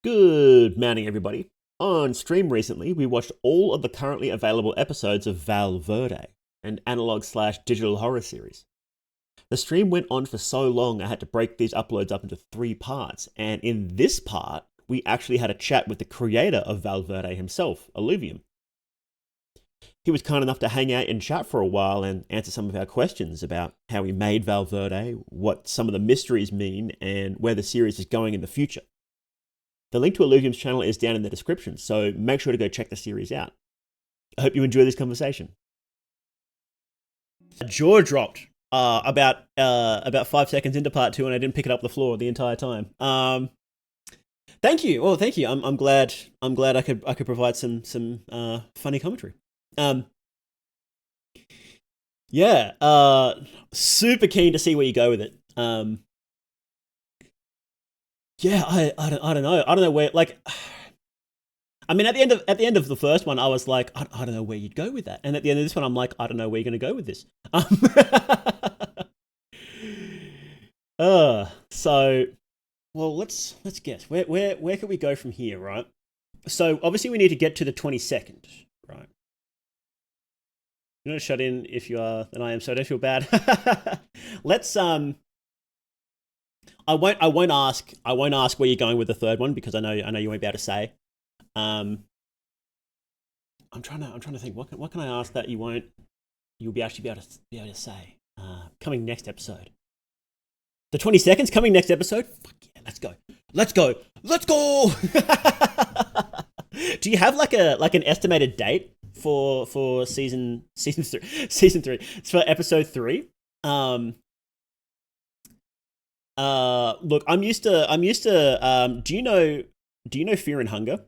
Good morning, everybody. On stream recently, we watched all of the currently available episodes of Val Verde, an analog/digital horror series. The stream went on for so long, I had to break these uploads up into 3 parts, and in this part, we actually had a chat with the creator of Val Verde himself, Alluvium. He was kind enough to hang out and chat for a while and answer some of our questions about how he made Val Verde, what some of the mysteries mean, and where the series is going in the future. The link to Alluvium's channel is down in the description, so make sure to go check the series out. I hope you enjoy this conversation. Jaw dropped about 5 seconds into part 2, and I didn't pick it up the floor the entire time. Thank you. Well, thank you. I'm glad I could provide some funny commentary. Yeah. Super keen to see where you go with it. Yeah, I don't know. I don't know where, like, I mean, at the end of the first one, I was like, I don't know where you'd go with that, and at the end of this one, I'm like, I don't know where you're gonna go with this. So, well, let's guess. Where could we go from here, right? So obviously we need to get to the 22nd, right? You're not shut in if you are, then I am, so don't feel bad. Let's I won't ask where you're going with the third one because I know you won't be able to say. I'm trying to think what can I ask that you'll be able to say. Coming next episode. The 22nd's coming next episode? Fuck yeah, let's go. Do you have like an estimated date for season 3? It's for episode 3. Look, I'm used to do you know Fear and Hunger?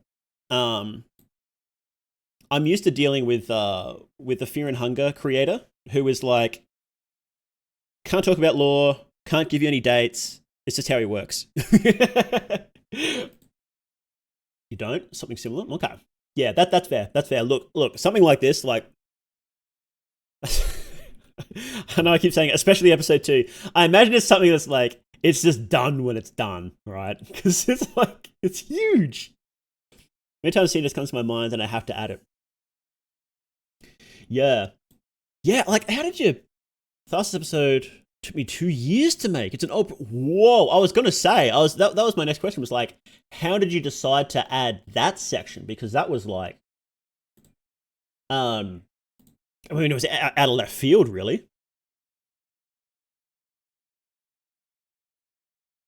I'm used to dealing with the Fear and Hunger creator who is like, can't talk about lore, can't give you any dates. It's just how he works. You don't? Something similar? Okay. Yeah, that's fair. That's fair. Look, something like this, like I know I keep saying it, especially episode 2. I imagine it's something that's like, it's just done when it's done, right? Because it's like, it's huge. Every time a scene just comes to my mind and I have to add it. Yeah. Yeah, like, how did you... Last episode took me 2 years to make. It's an open... Whoa, I was going to say, that was my next question, was like, how did you decide to add that section? Because that was like... I mean, it was out of left field, really.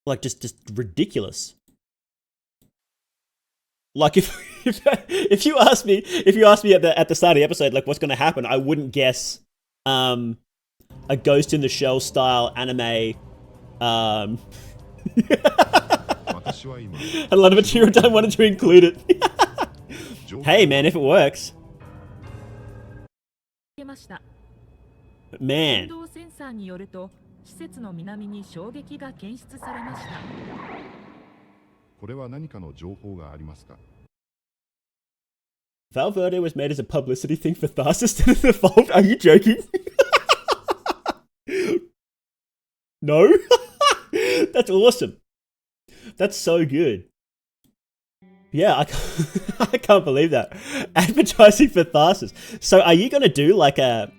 Like, just ridiculous. Like, if you asked me at the start of the episode, like, what's going to happen, I wouldn't guess a Ghost in the Shell style anime. A lot of material, I wanted to include it. Hey, man, if it works. Man. これは何かの情報がありますか? Val Verde was made as a publicity thing for Tharsis to evolve. Are you joking? No? That's awesome. That's so good. Yeah, I can't believe that. Advertising for Tharsis. So are you gonna do like a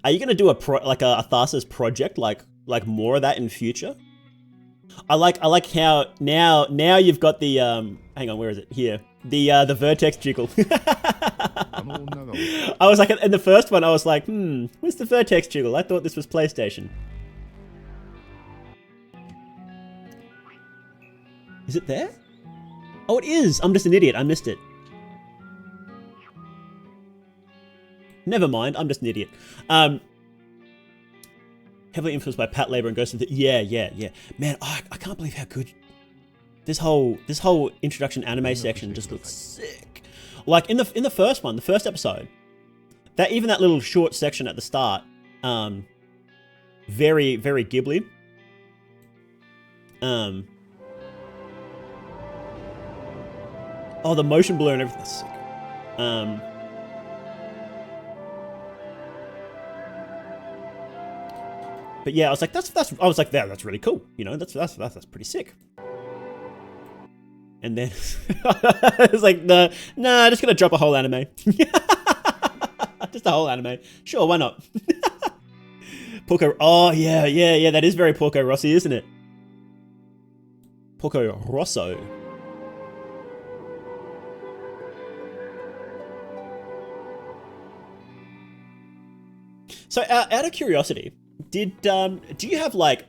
Tharsis project, like more of that in future? I like how now you've got the hang on, where is it? Here. The vertex jiggle. I was like, in the first one I was like, where's the vertex jiggle? I thought this was PlayStation. Is it there? Oh, it is. I'm just an idiot. I missed it. Never mind. I'm just an idiot. Heavily influenced by Pat Labor and Ghost of the... Yeah. Man, I can't believe how good... This whole introduction anime section just looks sick. Like, in the first one, the first episode, even that little short section at the start, very, very Ghibli. Oh, the motion blur and everything's sick. But yeah, I was like, that's really cool. You know, that's pretty sick. And then it's like, nah, just gonna drop a whole anime. Just a whole anime. Sure, why not? Porco, oh yeah, that is very Porco Rossi, isn't it? Porco Rosso. So out of curiosity, do you have like,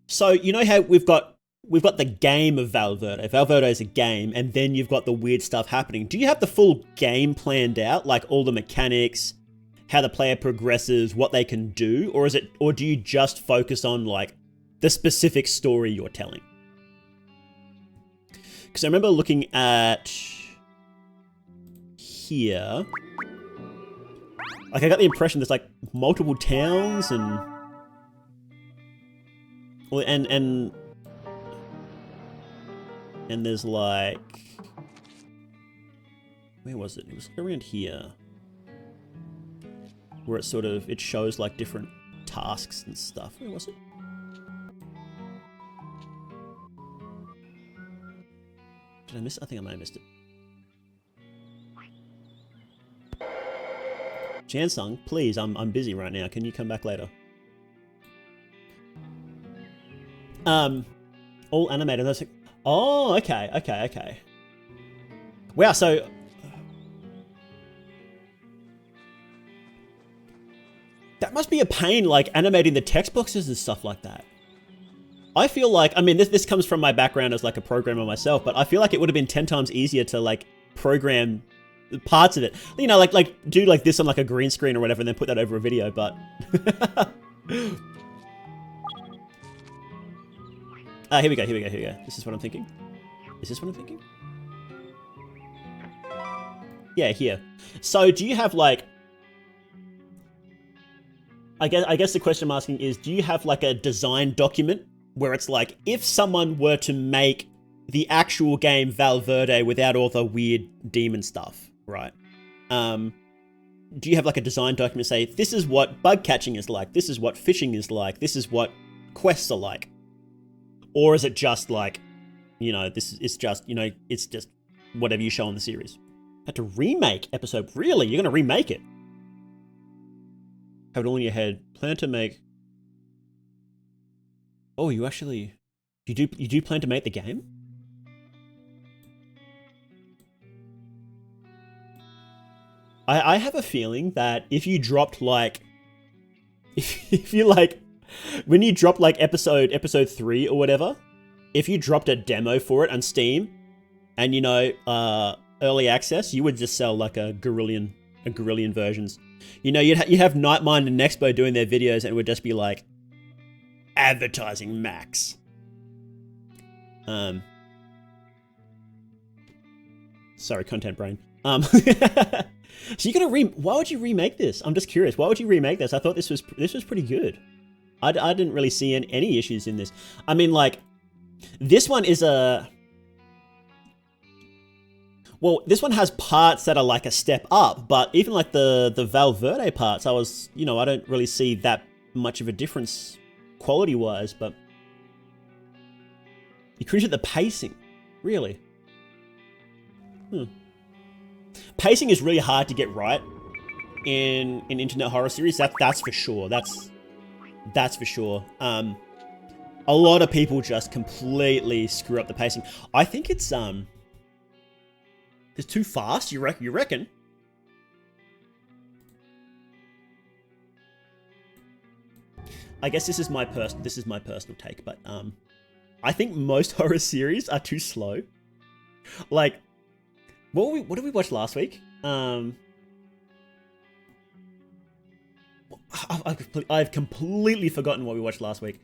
so you know how we've got the game of Val Verde. Val Verde is a game, and then you've got the weird stuff happening. Do you have the full game planned out, like all the mechanics, how the player progresses, what they can do, or do you just focus on like the specific story you're telling? Because I remember looking at here, like I got the impression there's like multiple towns and there's like, where was it? It was around here, where it shows like different tasks and stuff. Where was it? Did I miss it? I think I might have missed it. Jansung, please, I'm busy right now. Can you come back later? All animated. That's like, oh, okay. Wow, so that must be a pain, like animating the text boxes and stuff like that. I feel like, I mean, this comes from my background as like a programmer myself, but I feel like it would have been 10 times easier to like program parts of it. You know, like do like this on like a green screen or whatever, and then put that over a video. But here we go. This is what I'm thinking. Is this what I'm thinking? Yeah, here. So do you have like, I guess the question I'm asking is, do you have like a design document where it's like, if someone were to make the actual game Val Verde without all the weird demon stuff, right? Do you have like a design document say, this is what bug catching is like, this is what fishing is like, this is what quests are like? Or is it just like, you know, it's just whatever you show in the series? Had to remake episode, really? You're gonna remake it? Have it all in your head. Plan to make. Oh, you do plan to make the game? I have a feeling that if you dropped like, if you like, when you drop like episode 3 or whatever, if you dropped a demo for it on Steam, and you know, early access, you would just sell like a Gorillion versions. You know, you'd have Nightmind and Nexpo doing their videos, and it would just be like, advertising max. Sorry, content brain. So you're gonna why would you remake this? I'm just curious. Why would you remake this? I thought this was pretty good. I didn't really see any issues in this. I mean, like, this one is well, this one has parts that are like a step up, but even like the Val Verde parts, I don't really see that much of a difference quality-wise, but you cringe at the pacing, really. Pacing is really hard to get right in internet horror series. That's for sure. That's for sure. A lot of people just completely screw up the pacing. I think it's too fast. You reckon? I guess this is my personal take, but I think most horror series are too slow. Like, what did we watch last week? I've completely forgotten what we watched last week.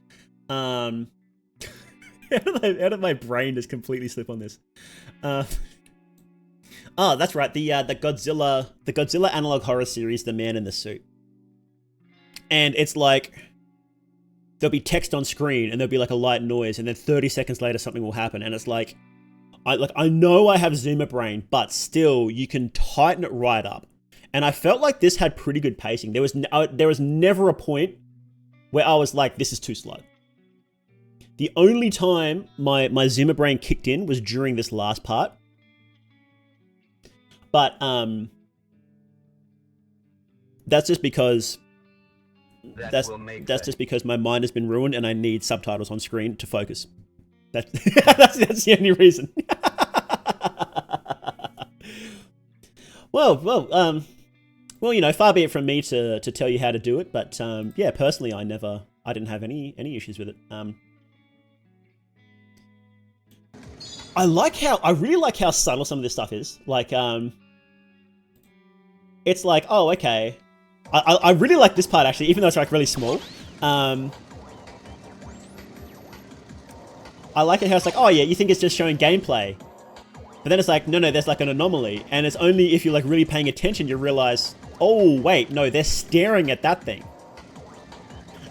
How did my brain just completely slip on this? Oh, that's right. The Godzilla analog horror series, The Man in the Suit. And it's like, there'll be text on screen and there'll be like a light noise, and then 30 seconds later something will happen, and it's like, I know I have Zoomer brain, but still, you can tighten it right up. And I felt like this had pretty good pacing. There was never a point where I was like, this is too slow. The only time my Zoomer brain kicked in was during this last part. But that's just because that's just because my mind has been ruined and I need subtitles on screen to focus. That's the only reason. Well, you know, far be it from me to tell you how to do it, but yeah, personally, I didn't have any issues with it. I really like how subtle some of this stuff is. Like, it's like, oh, okay. I really like this part actually, even though it's like really small. I like it how it's like, oh yeah, you think it's just showing gameplay. But then it's like, no, there's like an anomaly. And it's only if you're like really paying attention, you realize, oh wait, no, they're staring at that thing.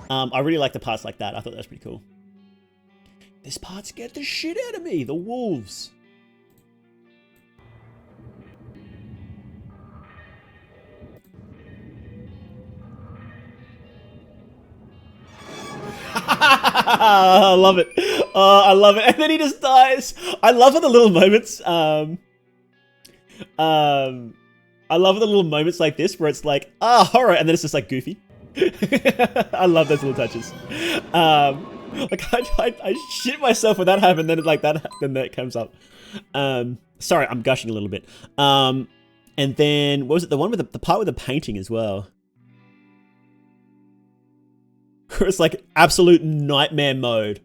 I really like the parts like that. I thought that was pretty cool. This part scared the shit out of me. The wolves. I love it. I love it. And then he just dies. I love the little moments. I love the little moments like this where it's like, horror, and then it's just like goofy. I love those little touches. Like I shit myself when that happened. Then then that comes up. Sorry, I'm gushing a little bit. And then what was it? The one with the part with the painting as well. Where it's like absolute nightmare mode.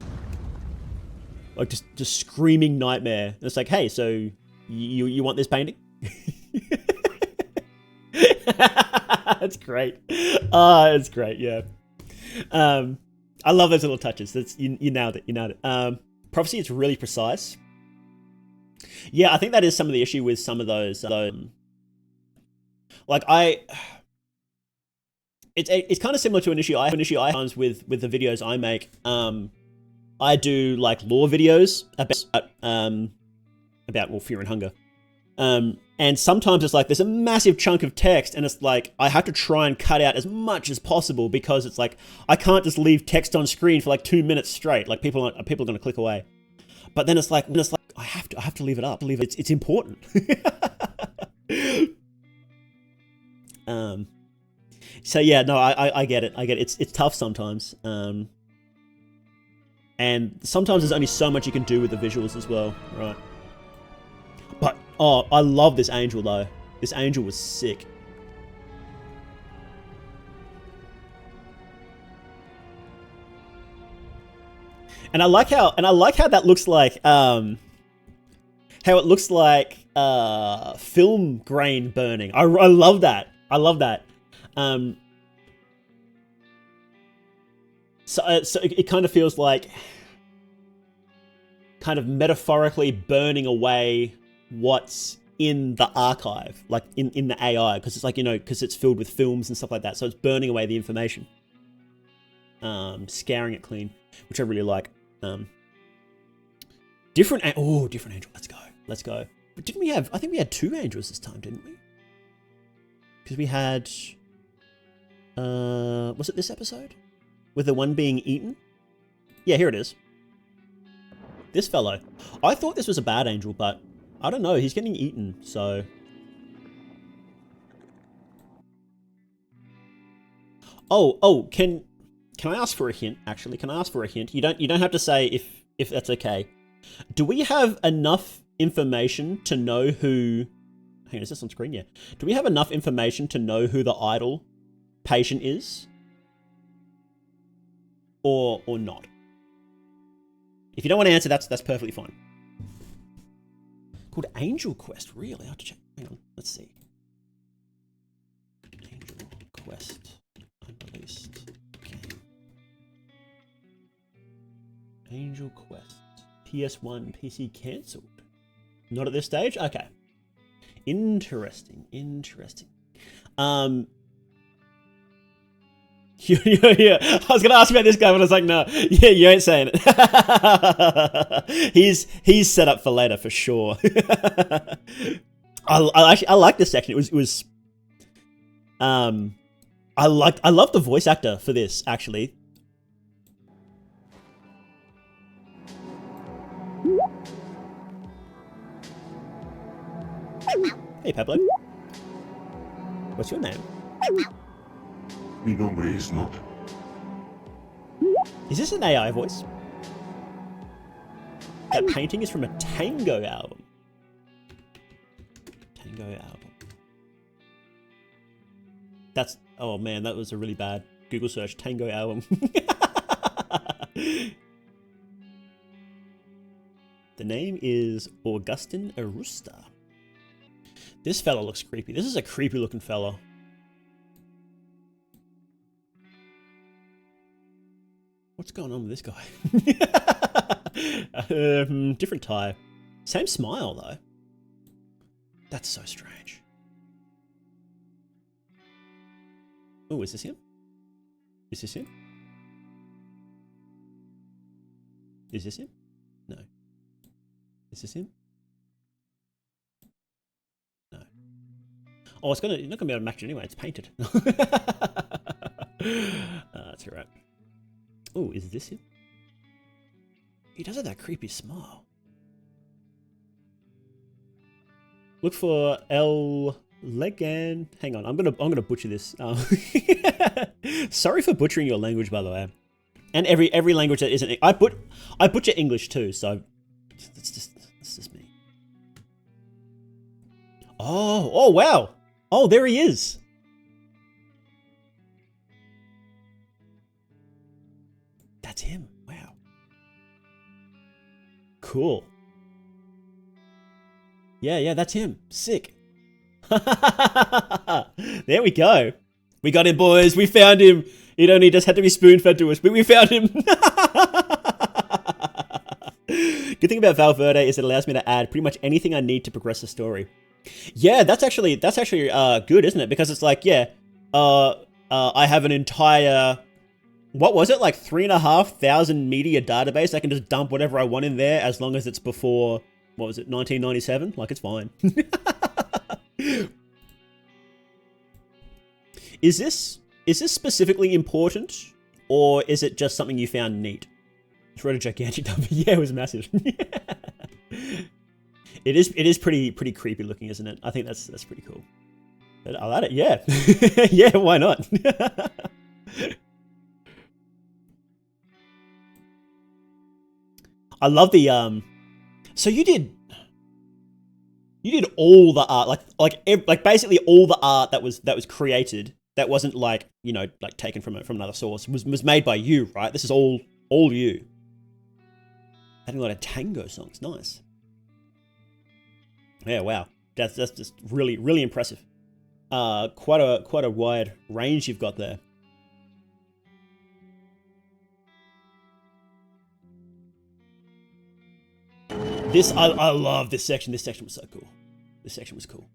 Like just screaming nightmare. And it's like, hey, so you want this painting? That's great. It's great, yeah. I love those little touches. That's you nailed it. Prophecy is really precise. Yeah, I think that is some of the issue with some of those. It's kind of similar to an issue I have sometimes with the videos I make. I do like lore videos about Fear and Hunger. And sometimes it's like there's a massive chunk of text and it's like I have to try and cut out as much as possible because it's like I can't just leave text on screen for like 2 minutes straight. Like people are going to click away. But then it's like I have to leave it up. It's important. So yeah, no, I get it. It's tough sometimes. And sometimes there's only so much you can do with the visuals as well, right? But, oh, I love this angel though. This angel was sick. And I like how that looks like, how it looks like, film grain burning. I love that. I love that. So it kind of feels like kind of metaphorically burning away what's in the archive, like in the AI, because it's like, you know, because it's filled with films and stuff like that. So it's burning away the information, scouring it clean, which I really like. Different angel. Let's go. But didn't we have? I think we had 2 angels this time, didn't we? Because we had. Was it this episode? With the one being eaten? Yeah, here it is. This fellow. I thought this was a bad angel, but I don't know. He's getting eaten, so... Oh, can I ask for a hint, actually? Can I ask for a hint? You don't have to say if that's okay. Do we have enough information to know who... Hang on, is this on screen? Yeah. Do we have enough information to know who the idol patient is? Or not? If you don't want to answer, that's perfectly fine. Called Angel Quest, really? I have to check. Hang on, let's see. Angel Quest unreleased game. Angel Quest PS1 PC cancelled. Not at this stage? Okay. Interesting. Yeah. I was gonna ask about this guy, but I was like, no. Yeah, you ain't saying it. He's set up for later for sure. I like this section. It was I love the voice actor for this actually. Hey, Pablo. What's your name? Mi nombre is not. Is this an AI voice? That painting is from a Tango album. Tango album. That's... Oh man, that was a really bad Google search. Tango album. The name is Augustin Arusta. This fella looks creepy. This is a creepy looking fella. What's going on with this guy? Different tie. Same smile though. That's so strange. Oh, is this him? Is this him? Is this him? No. Is this him? No. Oh, it's gonna. You're not gonna be able to match it anyway. It's painted. That's alright. Oh, is this him? He does have that creepy smile. Look for El Legan. Hang on, I'm gonna butcher this. Sorry for butchering your language, by the way. And every language that isn't. I butcher English too, so it's just me. Oh wow. Oh, there he is. That's him. Wow. Cool. Yeah, that's him. Sick. There we go. We got him, boys. We found him. It only just had to be spoon-fed to us, but we found him. Good thing about Val Verde is it allows me to add pretty much anything I need to progress the story. Yeah, that's actually good, isn't it? Because it's like, yeah, I have an entire, what was it, like 3,500 media database. I can just dump whatever I want in there as long as it's before, what was it, 1997? Like, it's fine. Is this specifically important, or is it just something you found neat? It's wrote a gigantic number. Yeah, it was massive. It is pretty creepy looking, isn't it? I think that's pretty cool. But I'll add it. Yeah, yeah. Why not? I love the So you did all the art, like basically all the art that was created. That wasn't like, you know, like taken from another source. Was made by you, right? This is all you. Adding a lot of tango songs, nice. Yeah, wow, that's just really impressive. Quite a wide range you've got there. I love this section. This section was so cool. This section was cool.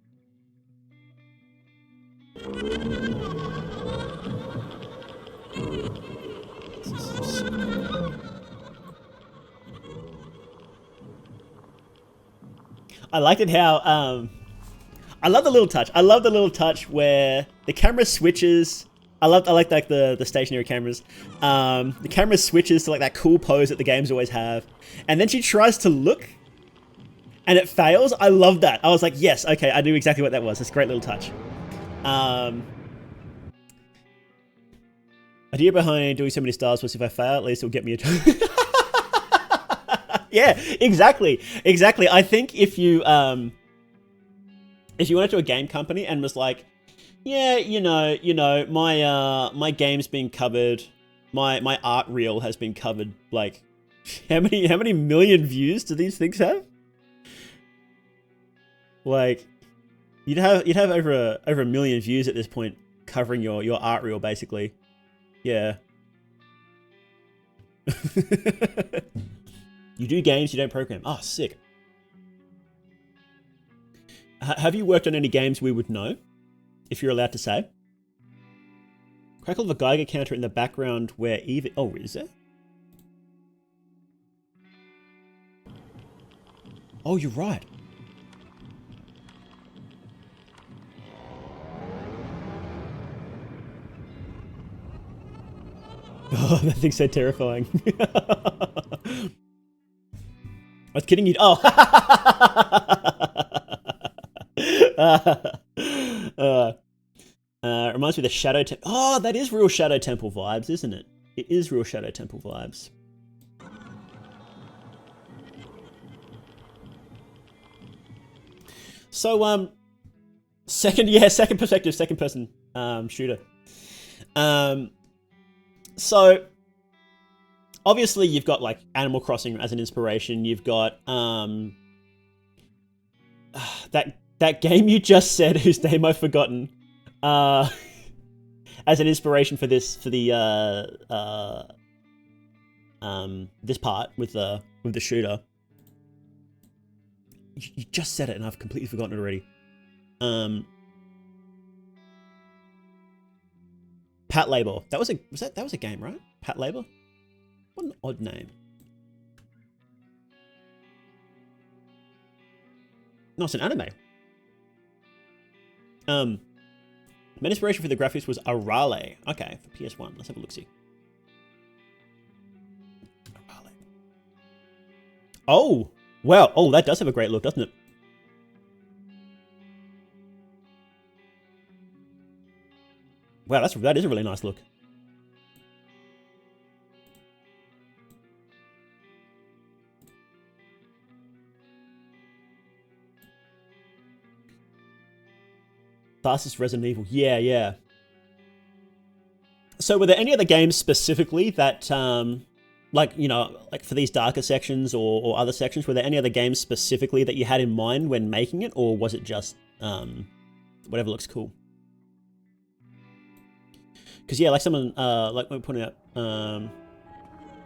I liked it how I love the little touch. I love the little touch where the camera switches. I like like the stationary cameras. The camera switches to like that cool pose that the games always have, and then she tries to look, and it fails. I love that. I was like, yes, okay, I knew exactly what that was. It's a great little touch. Idea behind doing so many stars was if I fail, at least it'll get me a. Yeah, exactly. I think if you went to a game company and was like, yeah, you know, my game's been covered, my art reel has been covered. Like, how many million views do these things have? Like, you'd have over a million views at this point covering your art reel, basically. Yeah. You do games, you don't program. Oh, sick. Have you worked on any games we would know? If you're allowed to say. Crackle of a Geiger counter in the background where even... Oh, is there? Oh, you're right. Oh, that thing's so terrifying. I was kidding you. Oh. Reminds me of the Shadow Temple. Oh, that is real Shadow Temple vibes, isn't it? It is real Shadow Temple vibes. So, second perspective, second person shooter. So obviously you've got like Animal Crossing as an inspiration. You've got that game you just said, whose name I've forgotten, as an inspiration for this, for the this part with the shooter. You just said it and I've completely forgotten it already. Pat Labor. That was a game, right? Pat Labor? What an odd name. No, it's an anime. Main inspiration for the graphics was Arale. Okay, for PS1. Let's have a look-see. Arale. Oh! Wow. Oh, that does have a great look, doesn't it? Wow, that is a really nice look. Fastest Resident Evil. Yeah, yeah. So were there any other games specifically that, like, you know, like for these darker sections or other sections, were there any other games specifically that you had in mind when making it? Or was it just whatever looks cool? Because, yeah, like someone, like we pointed out,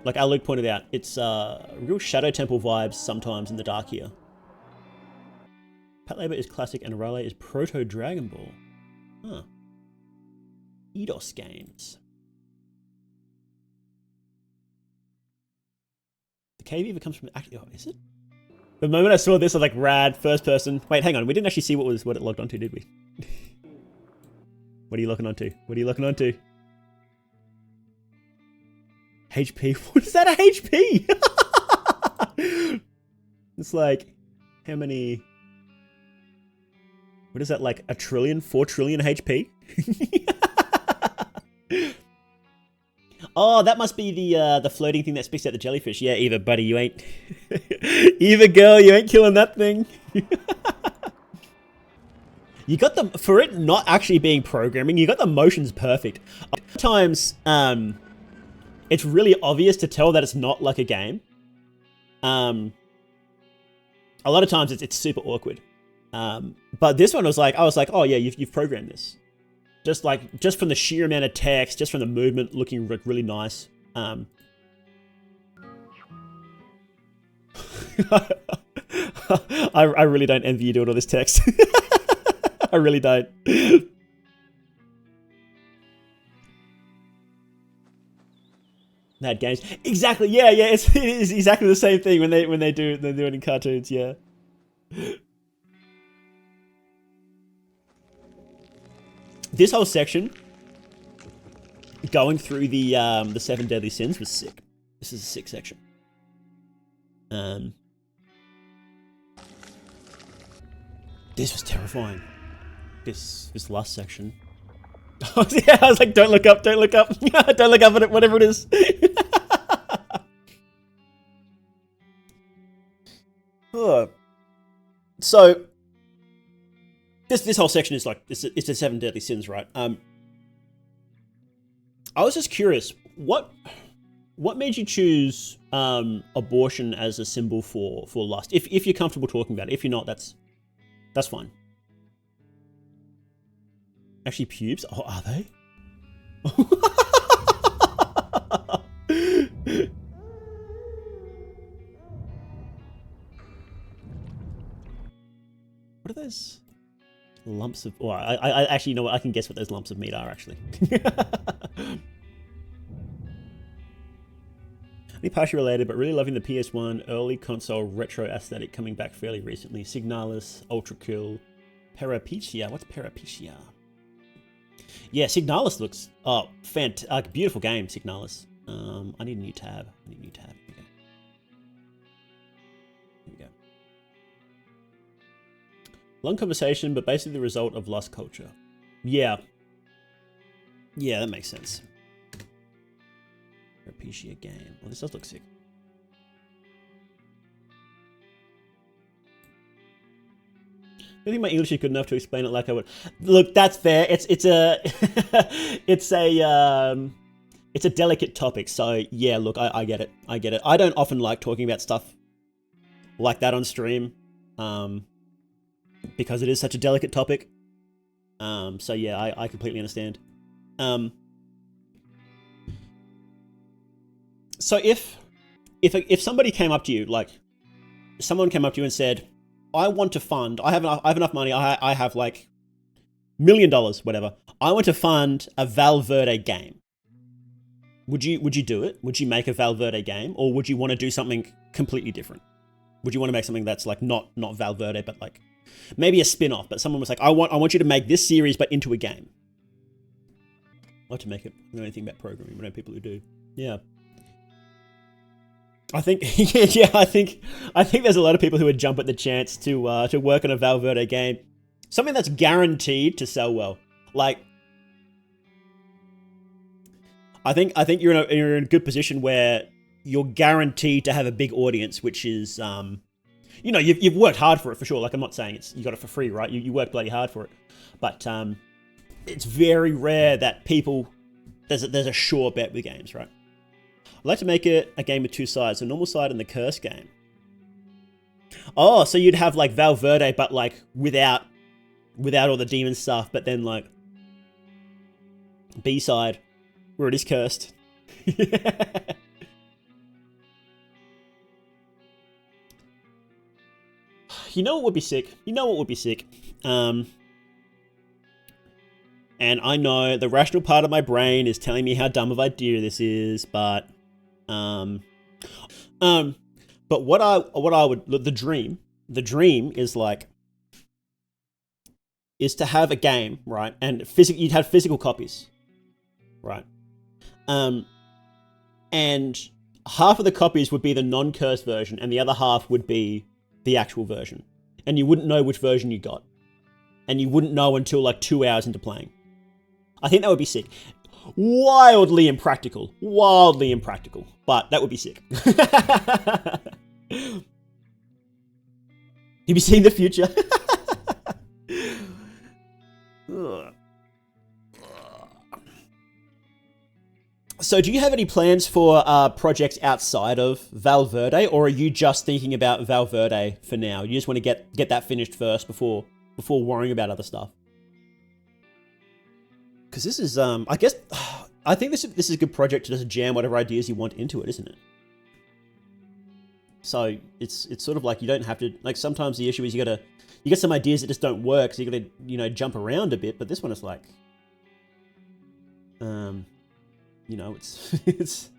like our Luke pointed out, it's real Shadow Temple vibes sometimes in the dark here. Pat Labor is classic and Raleigh is proto Dragon Ball. Huh. Eidos games. The cave either comes from actually, oh, is it? The moment I saw this, I was like, rad, first person. Wait, hang on, we didn't actually see what it logged onto, did we? What are you looking onto? What are you looking onto? HP? What is that, a HP? It's like, how many... What is that, like 1 trillion, 4 trillion HP? Oh, that must be the floating thing that spits out the jellyfish. Yeah, Eva, buddy, you ain't... Eva, girl, you ain't killing that thing. You got the... For it not actually being programming, you got the motions perfect. Sometimes, it's really obvious to tell that it's not like a game. A lot of times it's super awkward. But this one was like, I was like, oh yeah, you've programmed this. Just from the sheer amount of text, just from the movement looking really nice. I really don't envy you doing all this text. I really don't. Mad games. Exactly. Yeah. It is exactly the same thing when they do it in cartoons. Yeah. This whole section, going through the 7 deadly sins was sick. This is a sick section. This was terrifying. This last section. Yeah, I was like, don't look up, don't look up. Don't look up at it, whatever it is. Oh. So, this whole section is like, it's the 7 deadly sins, right? I was just curious, what made you choose abortion as a symbol for lust? If you're comfortable talking about it. If you're not, that's fine. Actually, pubes? Oh, are they? What are those lumps of... Oh, I actually know what, I can guess what those lumps of meat are, actually. Only partially related, but really loving the PS1 early console retro aesthetic coming back fairly recently. Signalis, Ultra Kill, Parapecia. What's Parapecia? Yeah, Signalis looks... Oh, beautiful game, Signalis. I need a new tab. Here we go. Long conversation, but basically the result of lost culture. Yeah. Yeah, that makes sense. Propecia game. Well, this does look sick. I think my English is good enough to explain it like I would. Look, that's fair. It's a it's a delicate topic. So yeah, look, I get it. I get it. I don't often like talking about stuff like that on stream, because it is such a delicate topic. So yeah, I completely understand. So if somebody came up to you, like someone came up to you and said, I want to fund, I have enough money, I have like $1 million, whatever. I want to fund a Val Verde game. Would you do it? Would you make a Val Verde game, or would you want to do something completely different? Would you want to make something that's like not Val Verde, but like maybe a spin-off, but someone was like, I want you to make this series but into a game. I'd like to make it. I don't know anything about programming, but I know people who do. Yeah. I think I think there's a lot of people who would jump at the chance to work on a Val Verde game, something that's guaranteed to sell well. Like, I think you're in a good position where you're guaranteed to have a big audience, which is you've worked hard for it for sure. Like, I'm not saying you got it for free, right? You worked bloody hard for it, but it's very rare that people there's a sure bet with games, right? I'd like to make it a game with two sides, a normal side and the curse game. Oh, so you'd have like Val Verde, but like without all the demon stuff, but then like B side where it is cursed. You know what would be sick? And I know the rational part of my brain is telling me how dumb of an idea this is, but what I would, the dream is to have a game, right? And you'd have physical copies, right? And half of the copies would be the non-cursed version, and the other half would be the actual version. And you wouldn't know which version you got. And you wouldn't know until like 2 hours into playing. I think that would be sick. Wildly impractical, but that would be sick. You'd be seeing the future. So do you have any plans for projects outside of Val Verde, or are you just thinking about Val Verde for now? You just want to get that finished first before worrying about other stuff? Because this is, I guess, I think this is a good project to just jam whatever ideas you want into it, isn't it? So it's sort of like you don't have to, like, sometimes the issue is you get some ideas that just don't work, so you gotta, jump around a bit, but this one is like, it's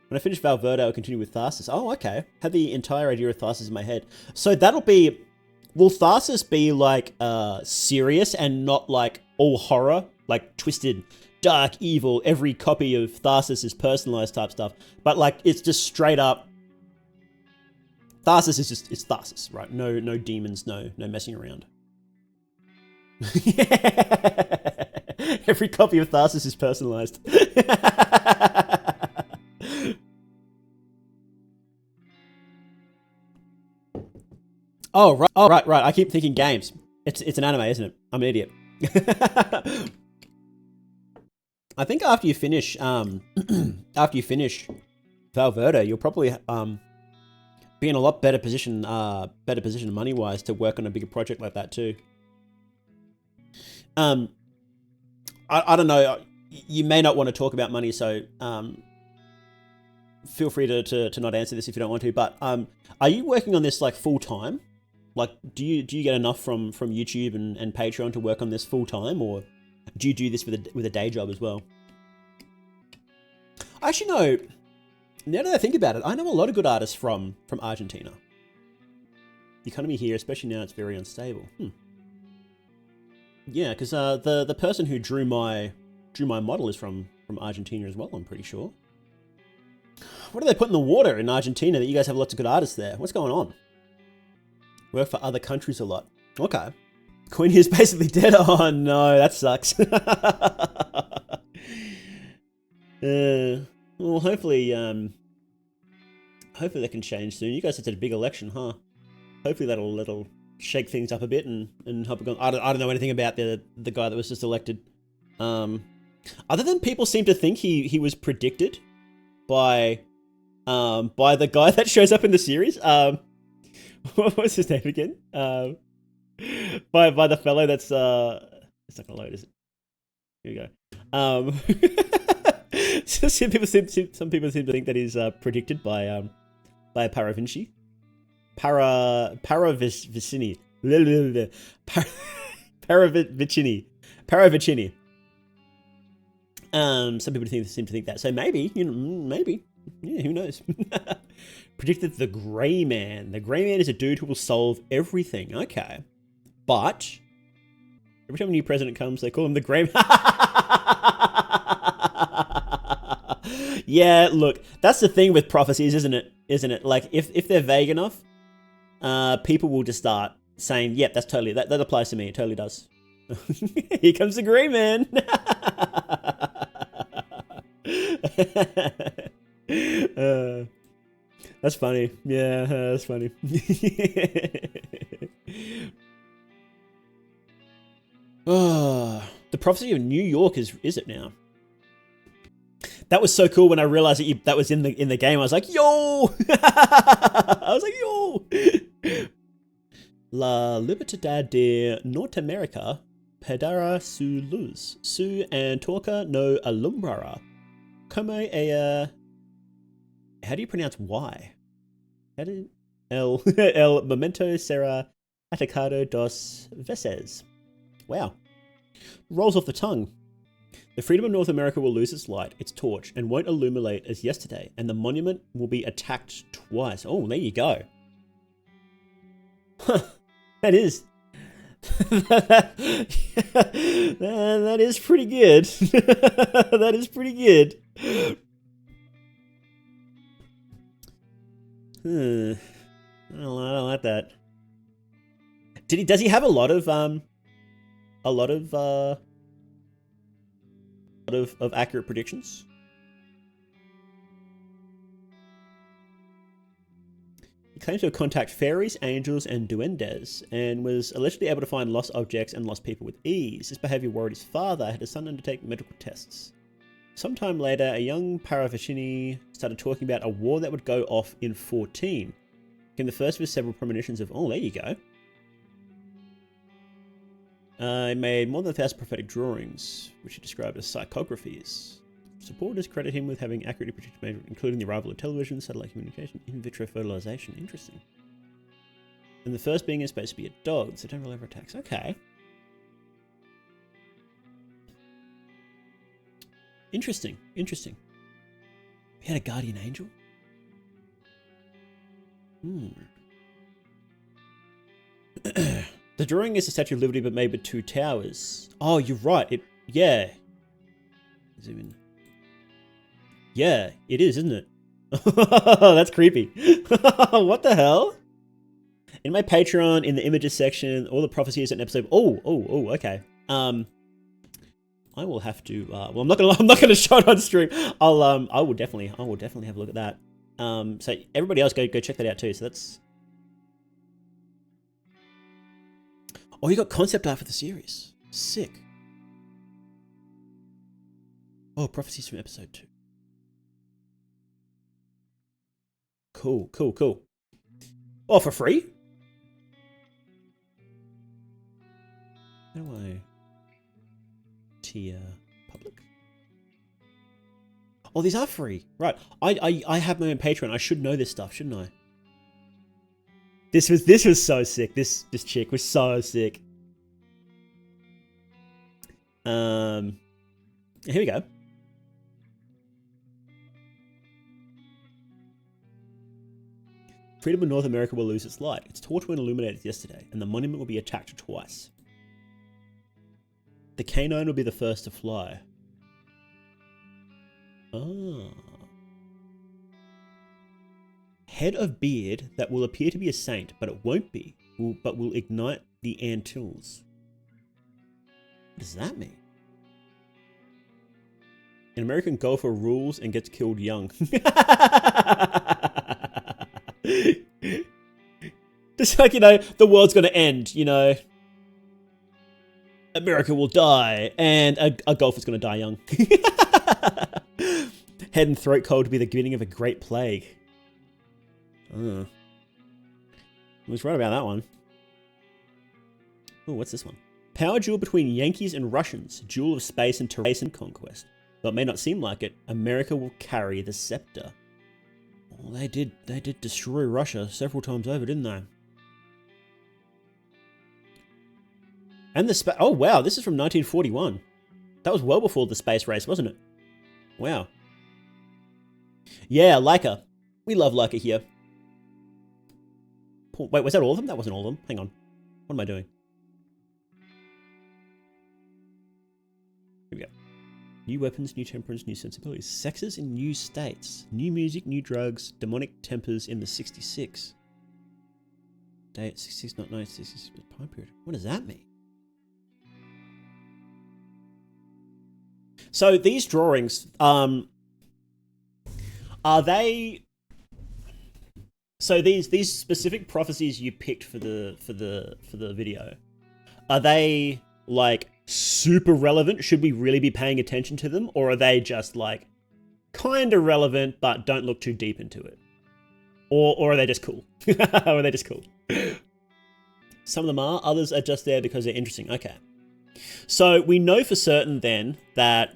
when I finish Val Verde, I'll continue with Tharsis. Oh, okay. Had the entire idea of Tharsis in my head. So will Tharsis be like serious and not like all horror, like twisted, dark, evil, every copy of Tharsis is personalized type stuff, but like it's just straight up Tharsis is it's Tharsis, right? No demons, no messing around. Every copy of Tharsis is personalized. Oh, right. I keep thinking games. It's an anime, isn't it? I'm an idiot. I think after you finish Val Verde, you'll probably be in a lot better position money-wise to work on a bigger project like that too. I don't know. You may not want to talk about money, so feel free to not answer this if you don't want to. But are you working on this like full time? Like, do you get enough from YouTube and Patreon to work on this full time, or do you do this with a day job as well? Actually, no. Now that I think about it, I know a lot of good artists from Argentina. The economy here, especially now, it's very unstable. Yeah, because the person who drew my model is from Argentina as well, I'm pretty sure. What do they put in the water in Argentina that you guys have lots of good artists there? What's going on? Work for other countries a lot. Okay. Queen is basically dead. Oh no, that sucks. Well, hopefully that can change soon. You guys had a big election, huh? Hopefully that'll shake things up a bit and help it go. I don't know anything about the guy that was just elected. Other than people seem to think he was predicted by the guy that shows up in the series. What was his name again? By the fellow that's it's not gonna load, is it? Here we go. Some people seem to think that he's predicted by Paravicini. Paravicini. Paravicini. Some people seem to think that. So maybe, yeah, who knows? Predicted the Grey Man. The Grey Man is a dude who will solve everything. Okay. But every time a new president comes, they call him the Grey Man. Yeah, look, that's the thing with prophecies, isn't it? Like, if they're vague enough, people will just start saying, yep, that's totally, that applies to me. It totally does. Here comes the Grey Man. That's funny. Yeah, that's funny. The Prophecy of New York is it now? That was so cool when I realized that was in the game. I was like, yo! La Libertad de Norteamerica pedara su luz, su antorca no alumbrara. Como ella... How do you pronounce Y? El momento será atacado dos veces. Wow. Rolls off the tongue. The freedom of North America will lose its light, its torch, and won't illuminate as yesterday, and the monument will be attacked twice. Oh, there you go. Huh. That is... that is pretty good. That is pretty good. I don't like that. Does he have a lot of accurate predictions? He claims to have contacted fairies, angels, and duendes, and was allegedly able to find lost objects and lost people with ease. This behavior worried his father, had his son undertake medical tests. Sometime later, a young Paravicini started talking about a war that would go off in 14. Became the first of his several premonitions of, oh, there you go. He made more than 1,000 prophetic drawings, which he described as psychographies. Supporters credit him with having accurately predicted, including the arrival of television, satellite communication, in vitro fertilization. Interesting. And the first being is supposed to be a dog, so don't roll over attacks. Okay. Interesting. Interesting. He had a guardian angel? The drawing is the Statue of Liberty, but made with 2 towers. Oh, you're right. Yeah. Zoom in. Yeah, it is, isn't it? That's creepy. What the hell? In my Patreon, in the images section, all the prophecies in episode. Oh, okay. I will have to. Well, I'm not gonna show it on stream. I will definitely have a look at that. So everybody else go check that out too. So that's. Oh, you got concept art for the series. Sick. Oh, prophecies from episode 2. Cool. Oh, for free? How do I tier public? Oh, these are free. Right. I have my own Patreon. I should know this stuff, shouldn't I? This was so sick. This chick was so sick. Here we go. Freedom of North America will lose its light. Its torch went illuminated yesterday, and the monument will be attacked twice. The canine will be the first to fly. Ah. head of beard that will appear to be a saint, but it won't be, but will ignite the Antilles. What does that mean? An American golfer rules and gets killed young. Just like, the world's going to end, America will die, and a golfer's going to die young. Head and throat cold to be the beginning of a great plague. I was right about that one. Oh, what's this one? Power duel between Yankees and Russians. Duel of space and terrain conquest. Though it may not seem like it, America will carry the scepter. Well, they did destroy Russia several times over, didn't they? And oh wow, this is from 1941. That was well before the space race, wasn't it? Wow. Yeah, Leica. We love Leica here. Wait, was that all of them? That wasn't all of them. Hang on. What am I doing? Here we go. New weapons, new temperance, new sensibilities. Sexes in new states. New music, new drugs. Demonic tempers in the 66. Day at 66, not 96. Time period. What does that mean? So these drawings, are they? So these specific prophecies you picked for the video, are they like super relevant? Should we really be paying attention to them, or are they just like kind of relevant but don't look too deep into it, or are they just cool? Or are they just cool? Some of them are, others are just there because they're interesting. Okay, so we know for certain then that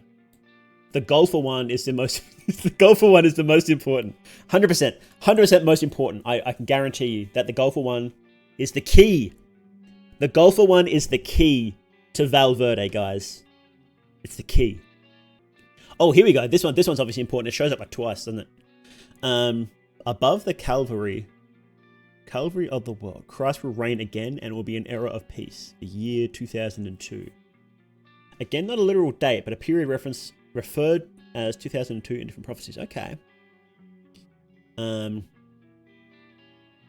the golfer one is the most. The golfer one is the most important. 100% most important. I can guarantee you that the golfer one is the key. The golfer one is the key to Val Verde, guys. It's the key. Oh, here we go. This one's obviously important. It shows up like twice, doesn't it? Above the Calvary of the world, Christ will reign again and will be an era of peace. The year 2002. Again, not a literal date, but a period reference referred as 2002 in different prophecies. Okay.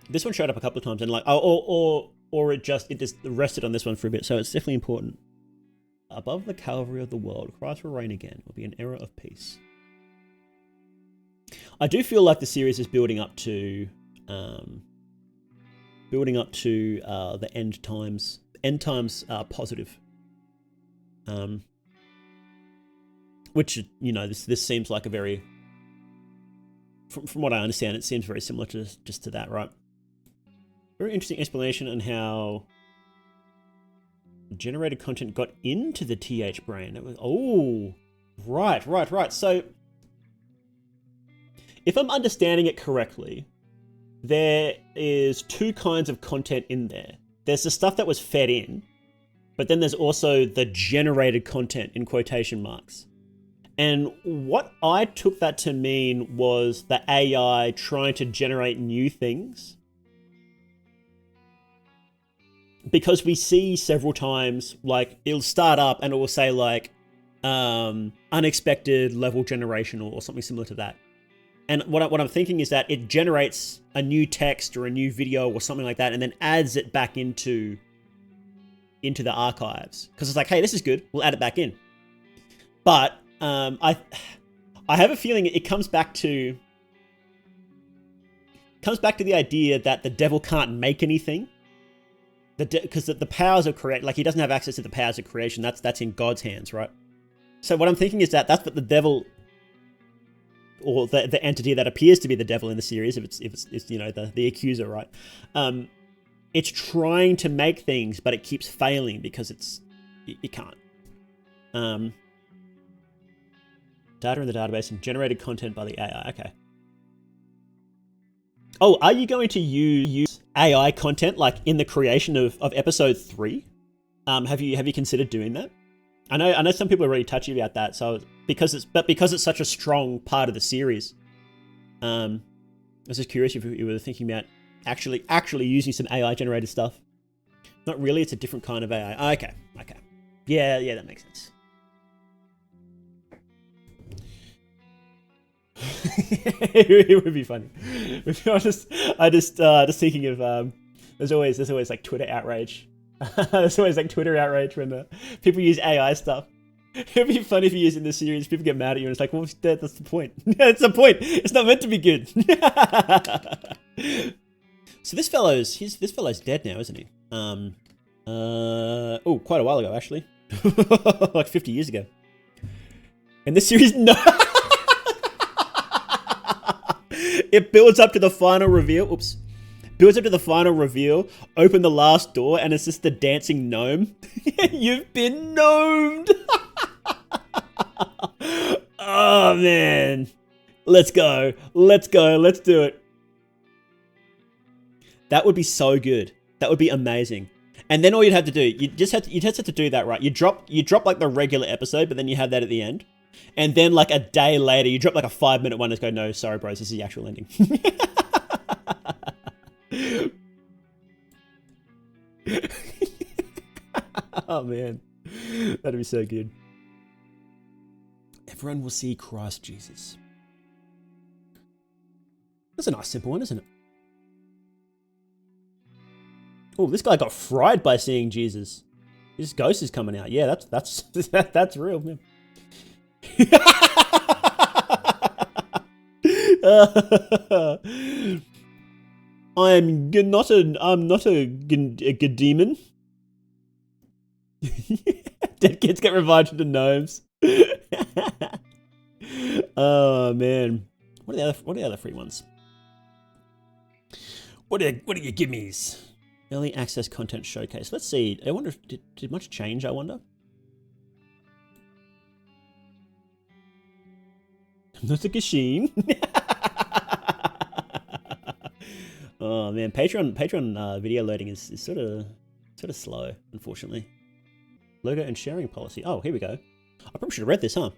This one showed up a couple of times and like, or it just rested on this one for a bit. So it's definitely important. Above the Calvary of the world, Christ will reign again. Will be an era of peace. I do feel like the series is building up to the end times. End times positive. Which, this seems like a very, from what I understand, it seems very similar to just to that, right? Very interesting explanation on how generated content got into the TH brain. It was, right. So, if I'm understanding it correctly, there is two kinds of content in there. There's the stuff that was fed in, but then there's also the generated content in quotation marks. And what I took that to mean was the AI trying to generate new things. Because we see several times, like, it'll start up and it will say, like, unexpected level generation or something similar to that. And what I'm thinking is that it generates a new text or a new video or something like that and then adds it back into the archives. Because it's like, hey, this is good. We'll add it back in. But I have a feeling it comes back to the idea that the devil can't make anything, because the powers of creation, like he doesn't have access to the powers of creation. That's in God's hands, right? So what I'm thinking is that that's what the devil, or the entity that appears to be the devil in the series, if it's the accuser, right? It's trying to make things, but it keeps failing because it can't. Data in the database and generated content by the AI. Okay. Oh, are you going to use AI content like in the creation of episode 3? Have you considered doing that? I know some people are really touchy about that. So because it's such a strong part of the series, I was just curious if you were thinking about actually using some AI generated stuff. Not really. It's a different kind of AI. Okay. Yeah, that makes sense. It would be funny. I just thinking of there's always like Twitter outrage. There's always like Twitter outrage when the people use AI stuff. It'd be funny if you use it in the series. People get mad at you, and it's like, well, that's the point. That's the point. It's not meant to be good. So this fellow's dead now, isn't he? Quite a while ago actually, like 50 years ago. And this series, no. It builds up to the final reveal. Oops. Builds up to the final reveal. Open the last door, and it's just the dancing gnome. You've been gnomed. Oh man, let's go. Let's do it. That would be so good. That would be amazing. And then all you'd have to do, you just have to do that, right? You drop like the regular episode, but then you have that at the end. And then like a day later, you drop like a 5-minute one and just go, no, sorry bros, this is the actual ending. Oh man, that'd be so good. Everyone will see Christ Jesus. That's a nice simple one, isn't it? Oh, this guy got fried by seeing Jesus. His ghost is coming out. Yeah, that's real, man. I'm not a good demon. Dead kids get revived into gnomes. Oh man, what are the other free ones? What are your gimmies? Early access content showcase. Let's see. I wonder if did much change. I wonder. I'm not a machine. Oh man, Patreon video loading is sort of slow, unfortunately. Logo and sharing policy. Oh, here we go. I probably should have read this, huh?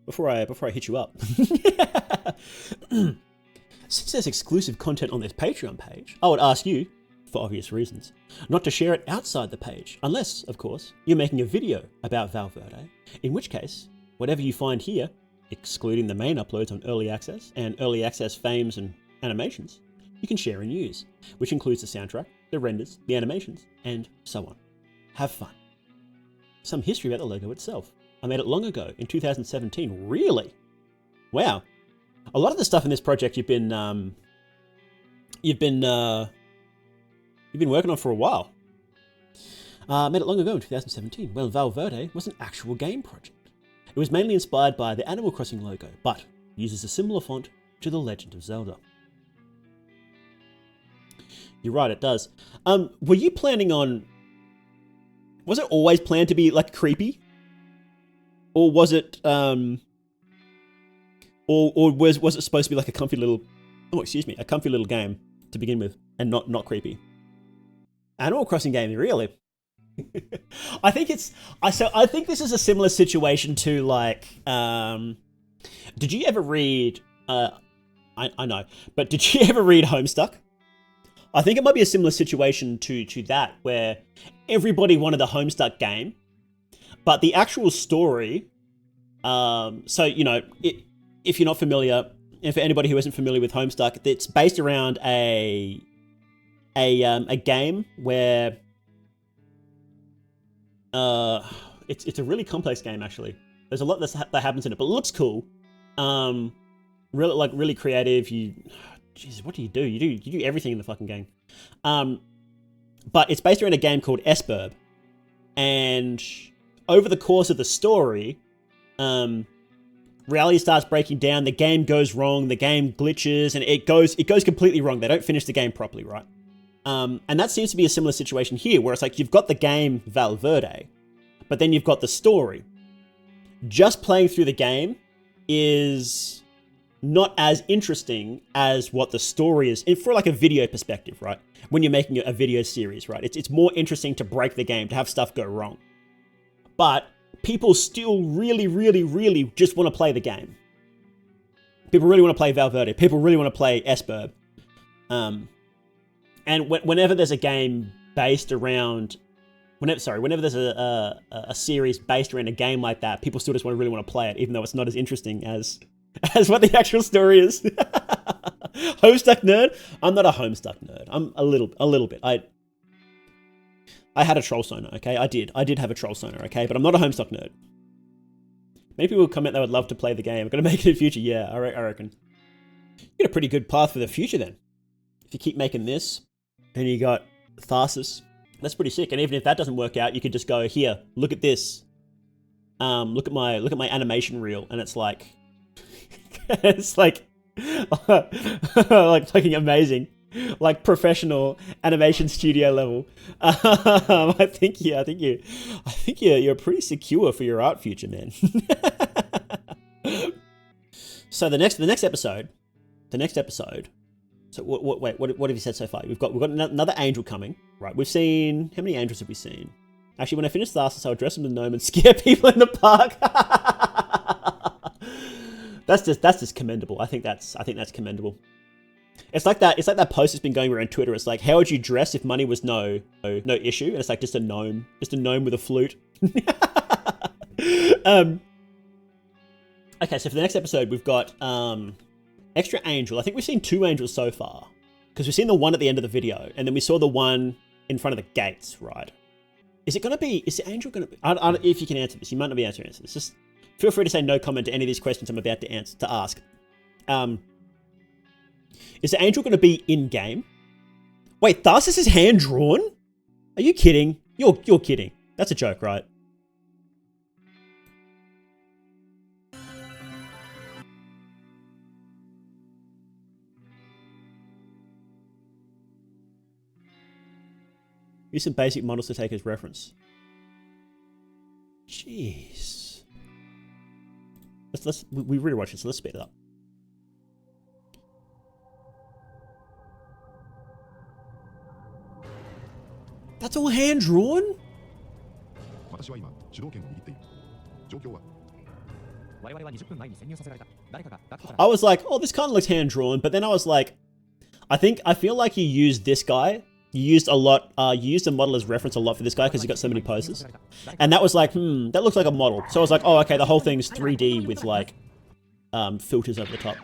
Before I hit you up. Since there's exclusive content on this Patreon page, I would ask you, for obvious reasons, not to share it outside the page, unless, of course, you're making a video about Val Verde, in which case, whatever you find here, excluding the main uploads on early access and early access fames and animations, you can share and use, which includes the soundtrack, the renders, the animations, and so on. Have fun. Some history about the logo itself. I made it long ago, in 2017. Really? Wow. A lot of the stuff in this project you've been working on for a while. Made it long ago in 2017. Well, Val Verde was an actual game project. It was mainly inspired by the Animal Crossing logo, but uses a similar font to The Legend of Zelda. You're right, it does. Were you planning on... Was it always planned to be, like, creepy? Or was it, or was it supposed to be like a comfy little... Oh, excuse me, a comfy little game to begin with, and not creepy? Animal Crossing game, really? I think this is a similar situation to, like, did you ever read, I know, but did you ever read Homestuck? I think it might be a similar situation to that, where everybody wanted a Homestuck game, but the actual story, so, you know, if you're not familiar, and for anybody who isn't familiar with Homestuck, it's based around a game where, it's a really complex game, actually. There's a lot that happens in it, but it looks cool. Really creative. Jesus, what do? You do everything in the fucking game. But it's based around a game called Esburb, and over the course of the story, reality starts breaking down. The game goes wrong. The game glitches, and it goes completely wrong. They don't finish the game properly, right? And that seems to be a similar situation here, where it's like you've got the game Val Verde, but then you've got the story. Just playing through the game is not as interesting as what the story is, for like a video perspective, right? When you're making a video series, right? It's more interesting to break the game, to have stuff go wrong. But people still really, really, really just want to play the game. People really want to play Val Verde. People really want to play Esburb. And whenever there's a game based around, whenever there's a series based around a game like that, people still just really want to play it, even though it's not as interesting as as what the actual story is. Homestuck nerd? I'm not a Homestuck nerd. I'm a little bit. I had a troll sonar, okay? I did have a troll sonar, okay? But I'm not a Homestuck nerd. Many people comment they would love to play the game. I'm going to make it in the future. Yeah, I reckon. You get a pretty good path for the future then. If you keep making this, and you got Tharsis, that's pretty sick. And even if that doesn't work out, you could just go, here, look at this. Look at my animation reel, and it's like, it's like, like fucking amazing, like professional animation studio level. I think you're pretty secure for your art future, man. So the next episode. So what have you said so far? We've got another angel coming, right? We've seen, how many angels have we seen? Actually, when I finish Tharsis, I'll dress him as a gnome and scare people in the park. That's just commendable. I think that's commendable. It's like that post that's been going around Twitter. It's like, how would you dress if money was no issue? And it's like just a gnome with a flute. Okay, so for the next episode, we've got extra angel. I think we've seen 2 angels so far, because we've seen the one at the end of the video, and then we saw the one in front of the gates, right? Is the angel going to be... if you can answer this, you might not be able to answer this. Just feel free to say no comment to any of these questions I'm about to ask. Is the angel going to be in-game? Wait, Tharsis is hand-drawn? Are you kidding? You're kidding. That's a joke, right? Use some basic models to take as reference. Jeez. We really watch it, so let's speed it up. That's all hand drawn? I was like, oh, this kind of looks hand drawn, but then I was like, I feel like you used this guy. You used a model as reference a lot for this guy because he got so many poses. And that was like, that looks like a model. So I was like, oh, okay, the whole thing's 3D with like filters over the top.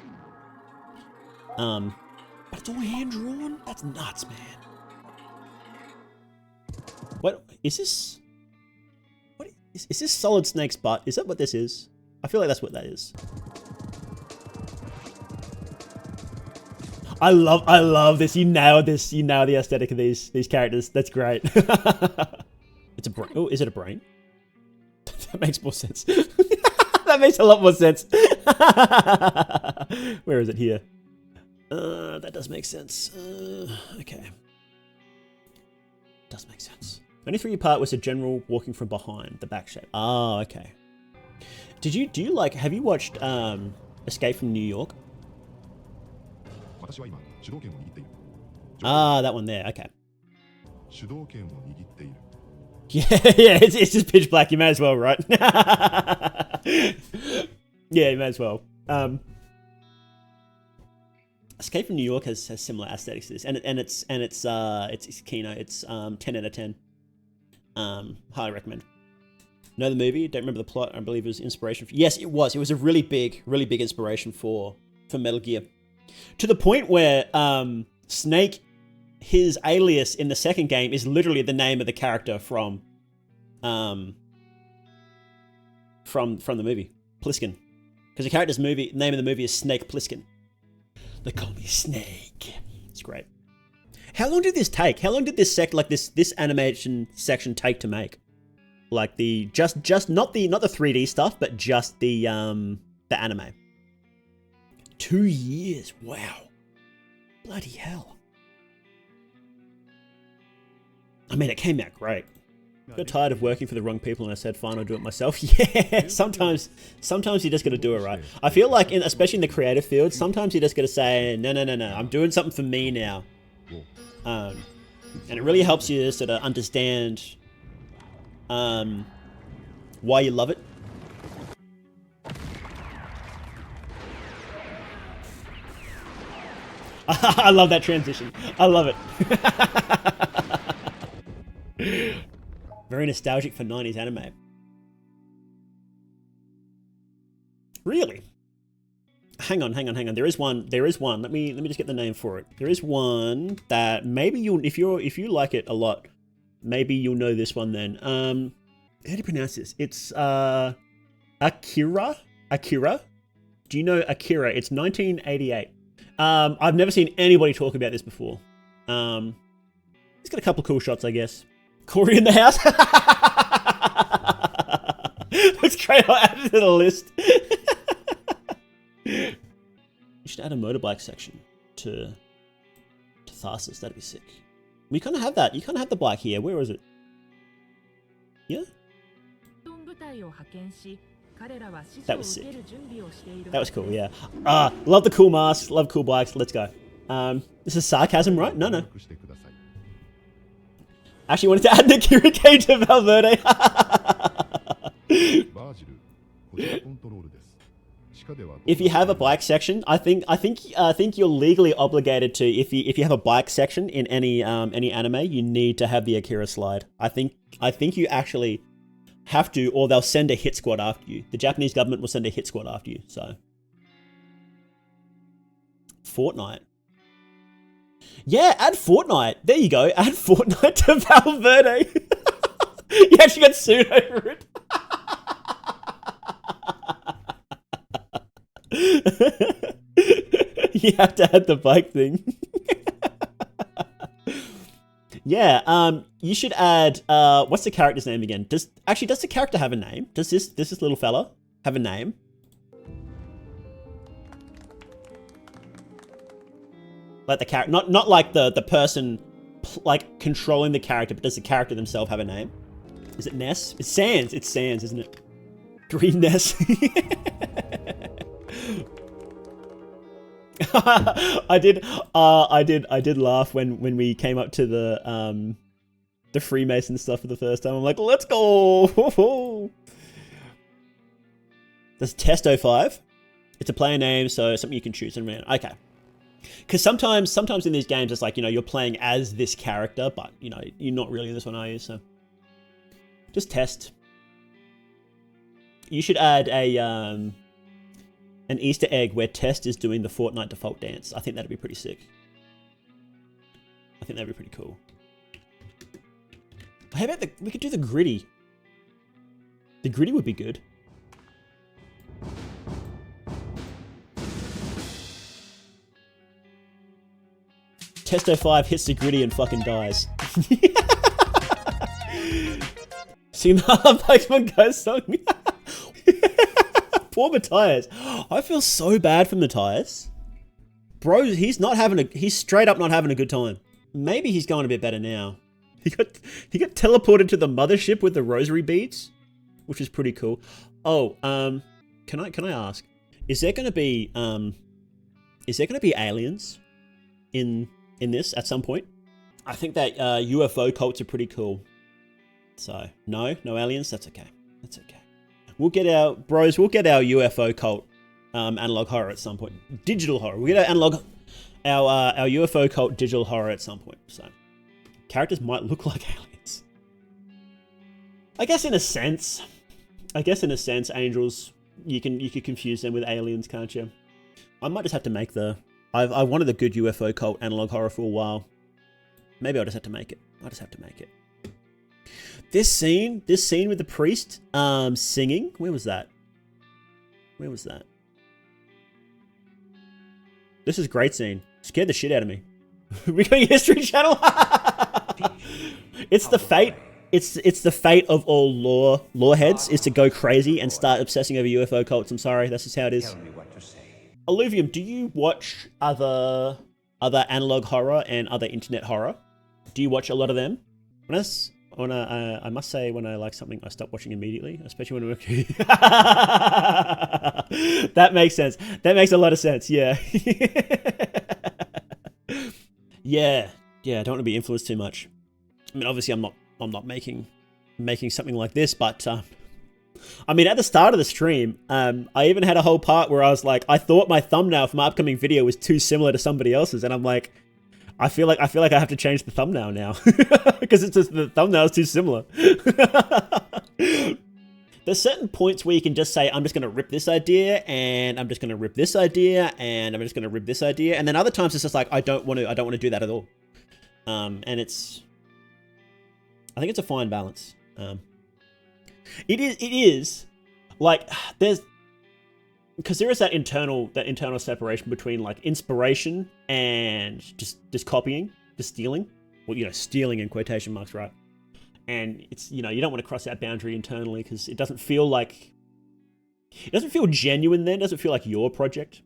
But it's all hand drawn? That's nuts, man. What is this? What is this Solid Snake's butt? Is that what this is? I feel like that's what that is. I love this. You nailed this. You nailed the aesthetic of these characters. That's great. It's a brain. Oh, is it a brain? That makes more sense. That makes a lot more sense. Where is it here? That does make sense. Okay. Does make sense. Only 3 part was a general walking from behind, the back shape. Oh, okay. Do you like, have you watched Escape from New York? Ah, that one there, okay. Yeah, it's just pitch black, you may as well, right? Yeah, you may as well. Escape from New York has similar aesthetics to this, and it's Kino. It's 10 out of 10. Highly recommend. Know the movie? Don't remember the plot. I believe it was inspiration. Yes, it was. It was a really big inspiration for Metal Gear. To the point where Snake, his alias in the second game is literally the name of the character from the movie Pliskin, because the character's name of the movie is Snake Plissken. They call me Snake. It's great. How long did this take? How long did this this animation section take to make? Like the just not the 3D stuff, but just the anime. 2 years. Wow. Bloody hell. I mean, it came out great. Got tired of working for the wrong people and I said, fine, I'll do it myself. Yeah, sometimes you just got to do it right. I feel like, especially in the creative field, sometimes you just got to say, no, I'm doing something for me now. And it really helps you sort of understand why you love it. I love that transition. I love it. Very nostalgic for 90s anime. Really? Hang on. There is one. Let me just get the name for it. There is one that maybe if you like it a lot, maybe you'll know this one then. How do you pronounce this? It's Akira. Do you know Akira? It's 1988. I've never seen anybody talk about this before. It's got a couple cool shots, I guess. Corey in the house. Looks great. I'll add it to the list. You should add a motorbike section to Tharsis. That'd be sick. We kind of have that. You kind of have the bike here. Where is it? Yeah? That was sick. That was cool, yeah. Love the cool masks. Love cool bikes. Let's go. This is sarcasm, right? No. 協力してください Actually wanted to add the Kirikei to Val Verde. バージル、こちらコントロールです。地下では If you have a bike section, I think you're legally obligated to. If you have a bike section in any anime, you need to have the Akira slide. I think you actually have to, or they'll send a hit squad after you. The Japanese government will send a hit squad after you. So, Fortnite. Yeah, add Fortnite. There you go. Add Fortnite to Val Verde. You actually got sued over it. You have to add the bike thing. Yeah, you should add, what's the character's name again? Does the character have a name? Does this little fella have a name? Like the character, not like the person like controlling the character, but does the character themselves have a name? Is it Ness? It's Sans, isn't it? Green Ness. I did laugh when we came up to the Freemason stuff for the first time. I'm like, let's go. There's Testo 5. It's a player name, so something you can choose. Okay. Because sometimes in these games, it's like, you're playing as this character, but, you're not really this one, are you? So just test. You should add an Easter egg where Test is doing the Fortnite default dance. I think that'd be pretty sick. I think that'd be pretty cool. How about we could do the gritty? The gritty would be good. Testo 5 hits the gritty and fucking dies. Sing the Pokemon Go song. Poor Matthias. I feel so bad for Matthias. Bro, he's straight up not having a good time. Maybe he's going a bit better now. He got teleported to the mothership with the rosary beads, which is pretty cool. Oh, can I ask, is there gonna be aliens in this at some point? I think that UFO cults are pretty cool. So no aliens. That's okay. We'll get our UFO cult analog horror at some point. Digital horror. We'll get our UFO cult digital horror at some point. So characters might look like aliens. I guess in a sense, angels, you can confuse them with aliens, can't you? I might just have to make I wanted a good UFO cult analog horror for a while. Maybe I'll just have to make it. This scene with the priest singing. Where was that? This is a great scene. Scared the shit out of me. We're going History Channel. It's the fate. It's the fate of all lore heads is to go crazy and start obsessing over UFO cults. I'm sorry, that's just how it is. Alluvium, do you watch other analog horror and other internet horror? Do you watch a lot of them? I must say, when I like something, I stop watching immediately, especially when we're... That makes sense. That makes a lot of sense, yeah. Yeah, I don't want to be influenced too much. I mean, obviously, I'm not making something like this, but... I mean, at the start of the stream, I even had a whole part where I was like, I thought my thumbnail for my upcoming video was too similar to somebody else's, and I'm like... I feel like I have to change the thumbnail now because it's just the thumbnail is too similar. there's certain points where you can just say, I'm just going to rip this idea, and I'm just going to rip this idea, and I'm just going to rip this idea. And then other times it's just like, I don't want to do that at all. And I think it's a fine balance. It is like, because there is that internal separation between like inspiration and just copying, just stealing. Well, stealing in quotation marks, right? And it's, you don't want to cross that boundary internally because it doesn't feel genuine then. It doesn't feel like your project.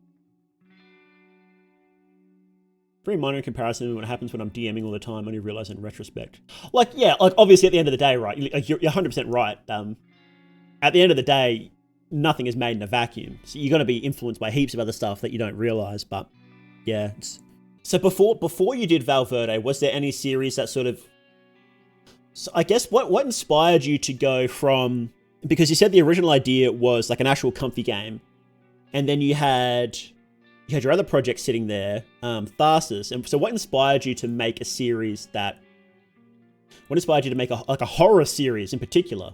Very minor in comparison to what happens when I'm DMing all the time, only realize in retrospect. Like, yeah, like obviously at the end of the day, right? You're 100% right. At the end of the day, nothing is made in a vacuum. So you're going to be influenced by heaps of other stuff that you don't realize. But yeah. So before you did Val Verde, was there any series that sort of... So I guess what inspired you to go from... Because you said the original idea was like an actual comfy game. And then you had your other project sitting there, Tharsis. And so what inspired you to make a series that... What inspired you to make a horror series in particular?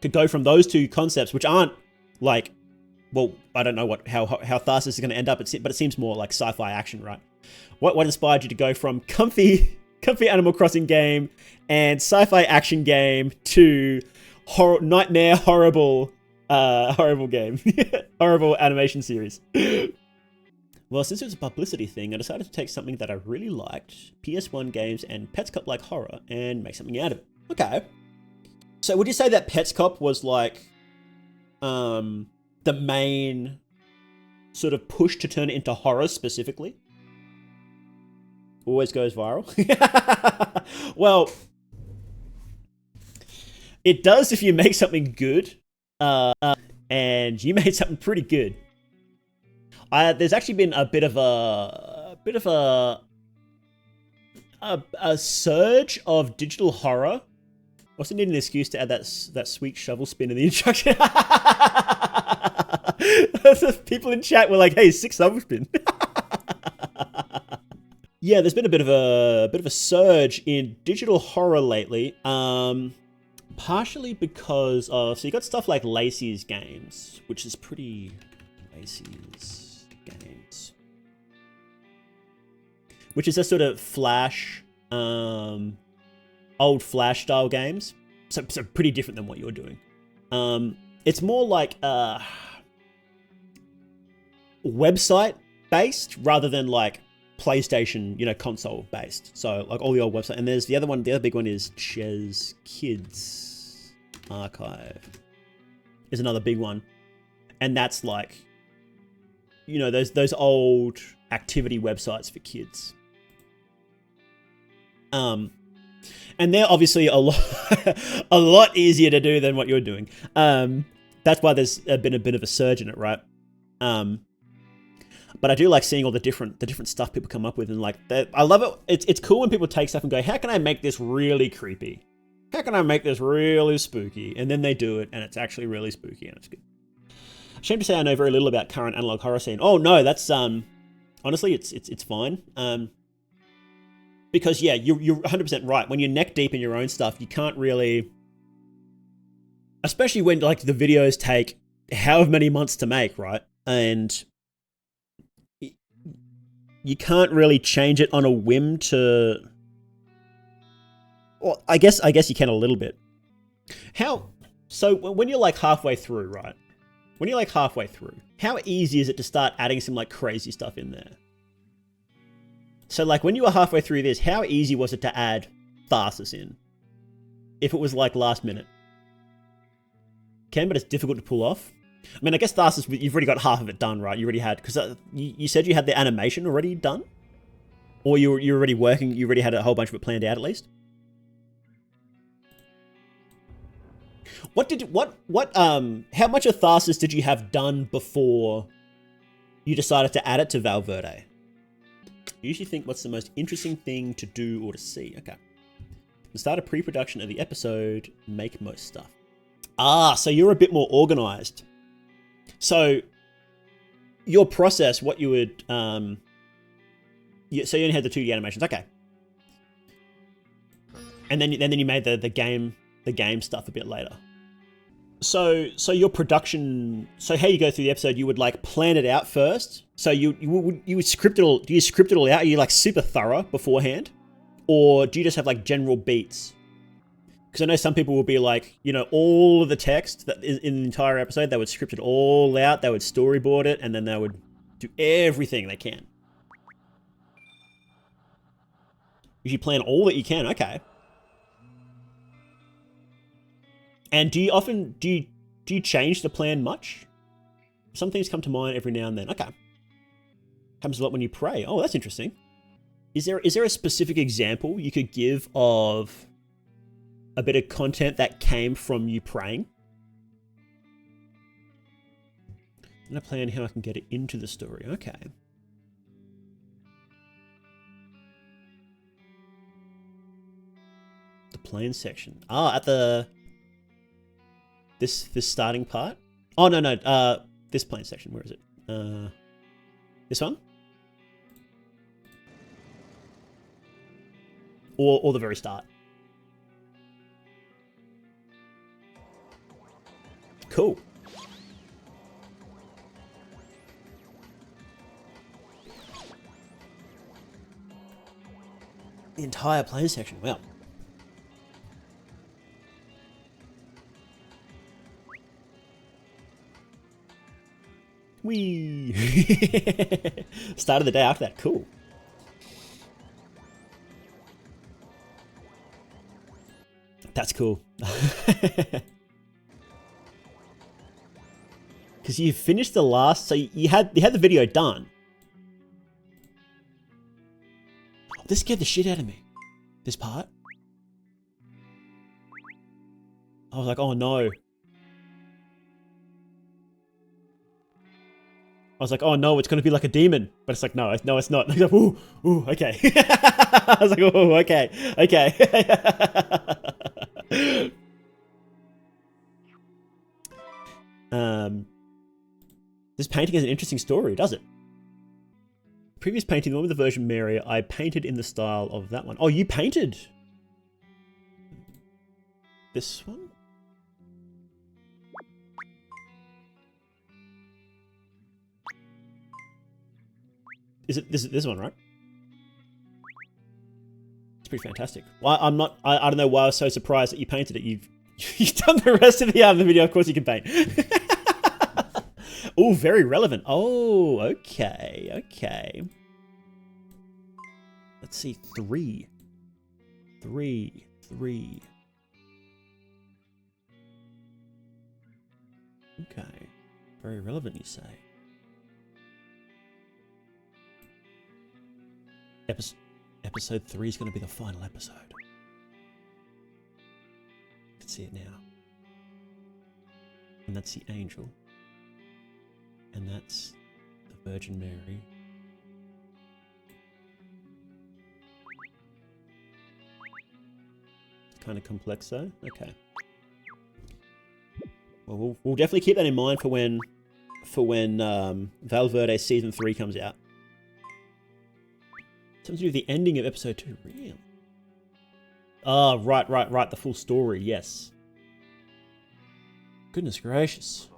To go from those two concepts, which aren't like... Well, I don't know how Tharsis is going to end up, but it seems more like sci-fi action, right? What inspired you to go from comfy Animal Crossing game and sci-fi action game to nightmare horrible game, horrible animation series? Well, since it was a publicity thing, I decided to take something that I really liked, PS1 games and Pets Cop like horror, and make something out of it. Okay. So would you say that Pets Cop was like the main sort of push to turn it into horror specifically? Always goes viral. Well, it does if you make something good, and you made something pretty good. There's actually been a bit of a surge of digital horror. Also need an excuse to add that sweet shovel spin in the introduction. People in chat were like, "Hey, sick shovel spin." Yeah, there's been a bit of a surge in digital horror lately. Partially because of... So you got stuff like Lacey's Games, which is pretty... Lacey's Games. Which is a sort of Flash... old Flash style games. So pretty different than what you're doing. It's more like... website based rather than like PlayStation, console based. So like all the old website. And there's the other big one is Ches Kids Archive is another big one. And that's like, those old activity websites for kids. And they're obviously a lot easier to do than what you're doing. That's why there's been a bit of a surge in it, right? But I do like seeing all the different stuff people come up with, and like I love it. It's cool when people take stuff and go, how can I make this really creepy? How can I make this really spooky? And then they do it, and it's actually really spooky, and it's good. Shame to say I know very little about current analog horror scene. Oh no, that's honestly it's fine. Because yeah, you're 100% right. When you're neck deep in your own stuff, you can't really, especially when like the videos take however many months to make, right? And you can't really change it on a whim to... Well, I guess you can a little bit. So when you're like halfway through, right? When you're like halfway through, how easy is it to start adding some like crazy stuff in there? So like when you were halfway through this, how easy was it to add Tharsis in? If it was like last minute? But it's difficult to pull off. I mean, I guess Tharsis, you've already got half of it done, right? You already had, because you said you had the animation already done? Or you're already working, you already had a whole bunch of it planned out at least? How much of Tharsis did you have done before you decided to add it to Val Verde? You usually think, what's the most interesting thing to do or to see? Okay. Start a pre-production of the episode, make most stuff. So you're a bit more organized. So your process, what you would, so you only had the 2D animations, okay. And then you made the game stuff a bit later. So your production. So how you go through the episode, you would like plan it out first. So you would script it all. Do you script it all out? Are you like super thorough beforehand, or do you just have like general beats? Because I know some people will be like, you know, all of the text that is in the entire episode, they would script it all out, they would storyboard it, and then they would do everything they can. If you plan all that you can, okay. And do you change the plan much? Some things come to mind every now and then. Okay. Happens a lot when you pray. Oh, that's interesting. Is there a specific example you could give of a bit of content that came from you praying? And I plan how I can get it into the story. Okay. The plan section. Ah, at the this starting part. Oh no, this plan section. Where is it? This one? Or the very start. Cool. The entire plan section. Wow. Whee! Started the day after that. Cool. That's cool. Because you finished the last, so you had the video done. Oh, this scared the shit out of me. This part. I was like, oh no. I was like, oh no, it's going to be like a demon. But it's like, no, it's not. I was like, ooh, okay. I was like, oh, okay. This painting has an interesting story, does it? Previous painting, the one with the Virgin Mary, I painted in the style of that one. Oh, you painted this one? Is it this one, right? It's pretty fantastic. Well, I don't know why I was so surprised that you painted it. You've done the rest of the video. Of course you can paint. Oh, very relevant. Oh, okay. Let's see, 3. Okay, very relevant, you say. Episode 3 is going to be the final episode. You can see it now. And that's the angel. And that's the Virgin Mary. It's kind of complex though. Okay. Well, we'll definitely keep that in mind for when Val Verde season 3 comes out. Something to do with the ending of episode 2. Really? Ah, right. The full story. Yes. Goodness gracious.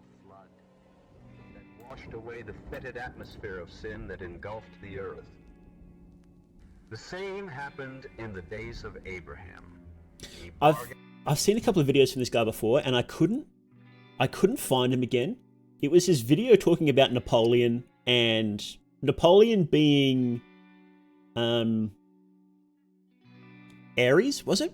Washed away the fetid atmosphere of sin that engulfed the earth. The same happened in the days of Abraham. I've seen a couple of videos from this guy before, and I couldn't find him again. It was his video talking about Napoleon, and Napoleon being Aries, was it?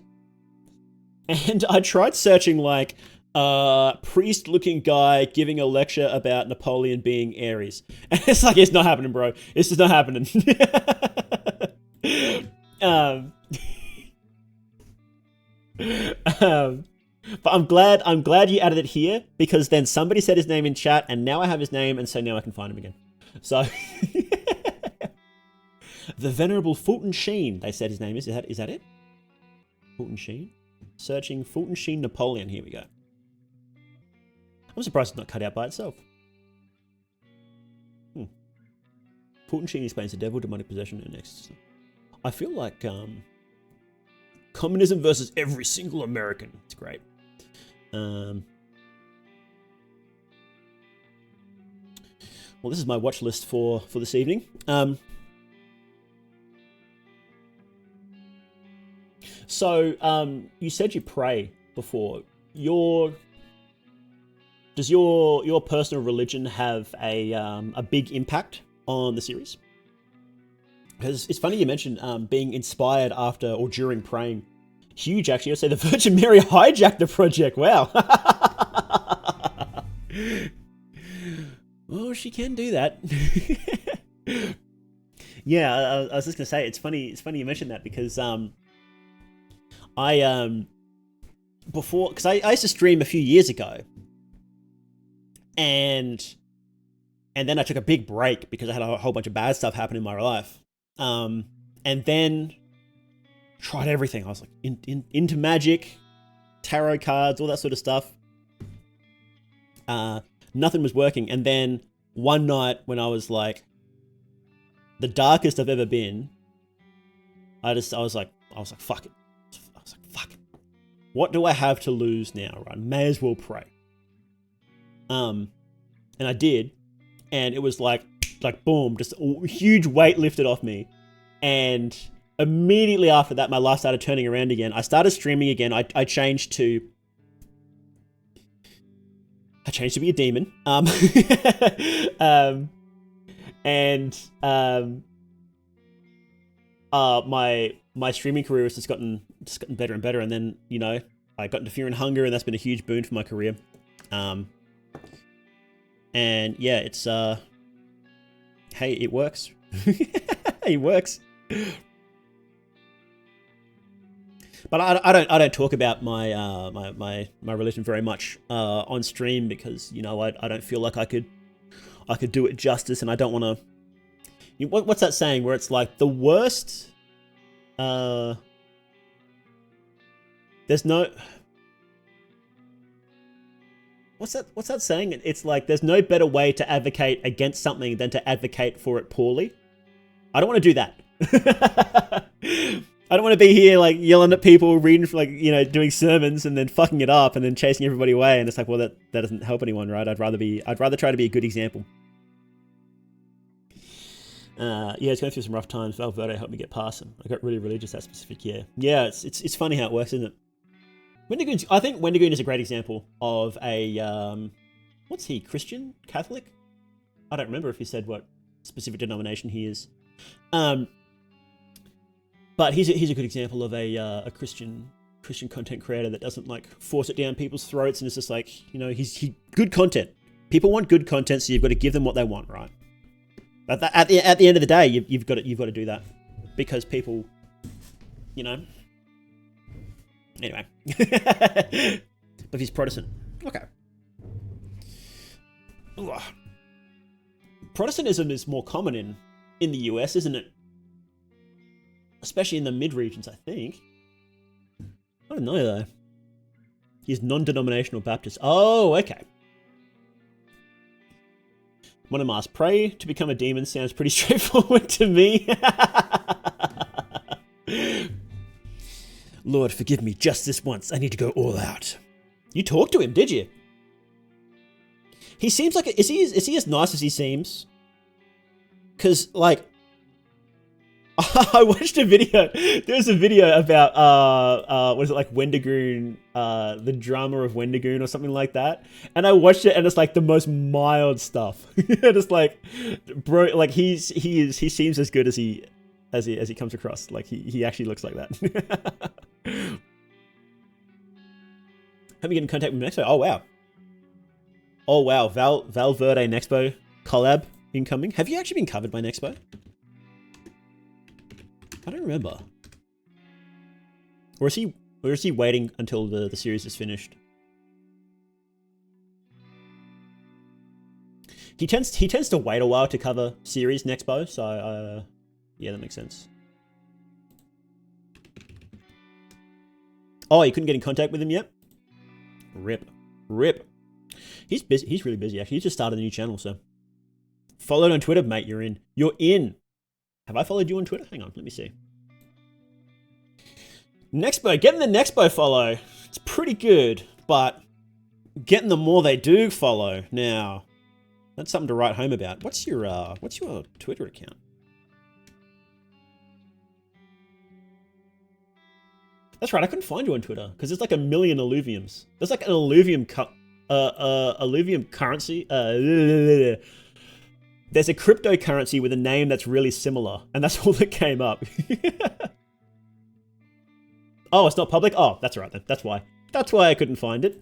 And I tried searching like priest-looking guy giving a lecture about Napoleon being Aries. And it's like, it's not happening, bro. It's just not happening. But I'm glad you added it here, because then somebody said his name in chat, and now I have his name, and so now I can find him again. So the Venerable Fulton Sheen, they said his name is. Is that it? Fulton Sheen? Searching Fulton Sheen Napoleon. Here we go. I'm surprised it's not cut out by itself. Fulton Sheen explains the devil, demonic possession, and exorcism. I feel like communism versus every single American. It's great. well, this is my watch list for this evening. So you said you pray before. Does your personal religion have a big impact on the series? Because it's funny you mentioned being inspired after or during praying. Huge, actually. I'd say the Virgin Mary hijacked the project. Wow. Well, she can do that. Yeah, I was just gonna say it's funny you mentioned that because before, because I used to stream a few years ago, and then I took a big break because I had a whole bunch of bad stuff happen in my life, and then tried everything. I was like into magic, tarot cards, all that sort of stuff. Nothing was working, and then one night when I was like the darkest I've ever been, I was like fuck it. I was like, fuck it. What do I have to lose now? Right? May as well pray. And I did, and it was like boom, just a huge weight lifted off me. And immediately after that, my life started turning around again. I started streaming again. I changed to be a demon. My streaming career has just gotten better and better, and then, you know, I got into Fear and Hunger, and that's been a huge boon for my career. And yeah, it's hey, it works. It works. But I don't talk about my religion very much on stream because, you know, I don't feel like I could do it justice, and I don't want to. You know, what's that saying where it's like the worst? There's no. What's that saying? It's like there's no better way to advocate against something than to advocate for it poorly. I don't want to do that. I don't want to be here like yelling at people, reading, like, you know, doing sermons and then fucking it up and then chasing everybody away. And it's like, well, that doesn't help anyone, right? I'd rather try to be a good example. Yeah, it's going through some rough times. Val Verde helped me get past them. I got really religious that specific year. Yeah, it's funny how it works, isn't it? I think Wendigoon is a great example of a what's he, Christian, Catholic? I don't remember if he said what specific denomination he is. But he's a good example of a Christian content creator that doesn't like force it down people's throats, and it's just like, you know, he's good content. People want good content, so you've got to give them what they want, right? But at the end of the day, you've got to do that because people, you know. Anyway, but he's Protestant. Okay. Ugh. Protestantism is more common in the US, isn't it? Especially in the mid-regions, I think. I don't know, though. He's non-denominational Baptist. Oh, okay. Monomask, pray to become a demon sounds pretty straightforward to me. Lord, forgive me just this once. I need to go all out. You talked to him, did you? He seems like... Is he as nice as he seems? Because, like... I watched a video. There was a video about what is it, like Wendigoon, the drama of Wendigoon or something like that. And I watched it, and it's like the most mild stuff. It's like, bro, like he seems as good as he comes across. Like he actually looks like that. Have you get in contact with Nexpo? Oh wow, Val Verde Nexpo collab incoming. Have you actually been covered by Nexpo? I don't remember. Or is he waiting until the series is finished? He tends to wait a while to cover series Nexpo, so yeah, that makes sense. Oh, you couldn't get in contact with him yet? Rip. He's busy. He's really busy actually. He's just started a new channel, so followed on Twitter, mate. You're in. Have I followed you on Twitter? Hang on, let me see. Nexpo, getting the Nexpo follow. It's pretty good, but getting the more they do follow now. That's something to write home about. What's your Twitter account? That's right, I couldn't find you on Twitter because there's like a million alluviums. There's like an alluvium currency. There's a cryptocurrency with a name that's really similar, and that's all that came up. Oh, it's not public? Oh, that's right then. That's why. That's why I couldn't find it.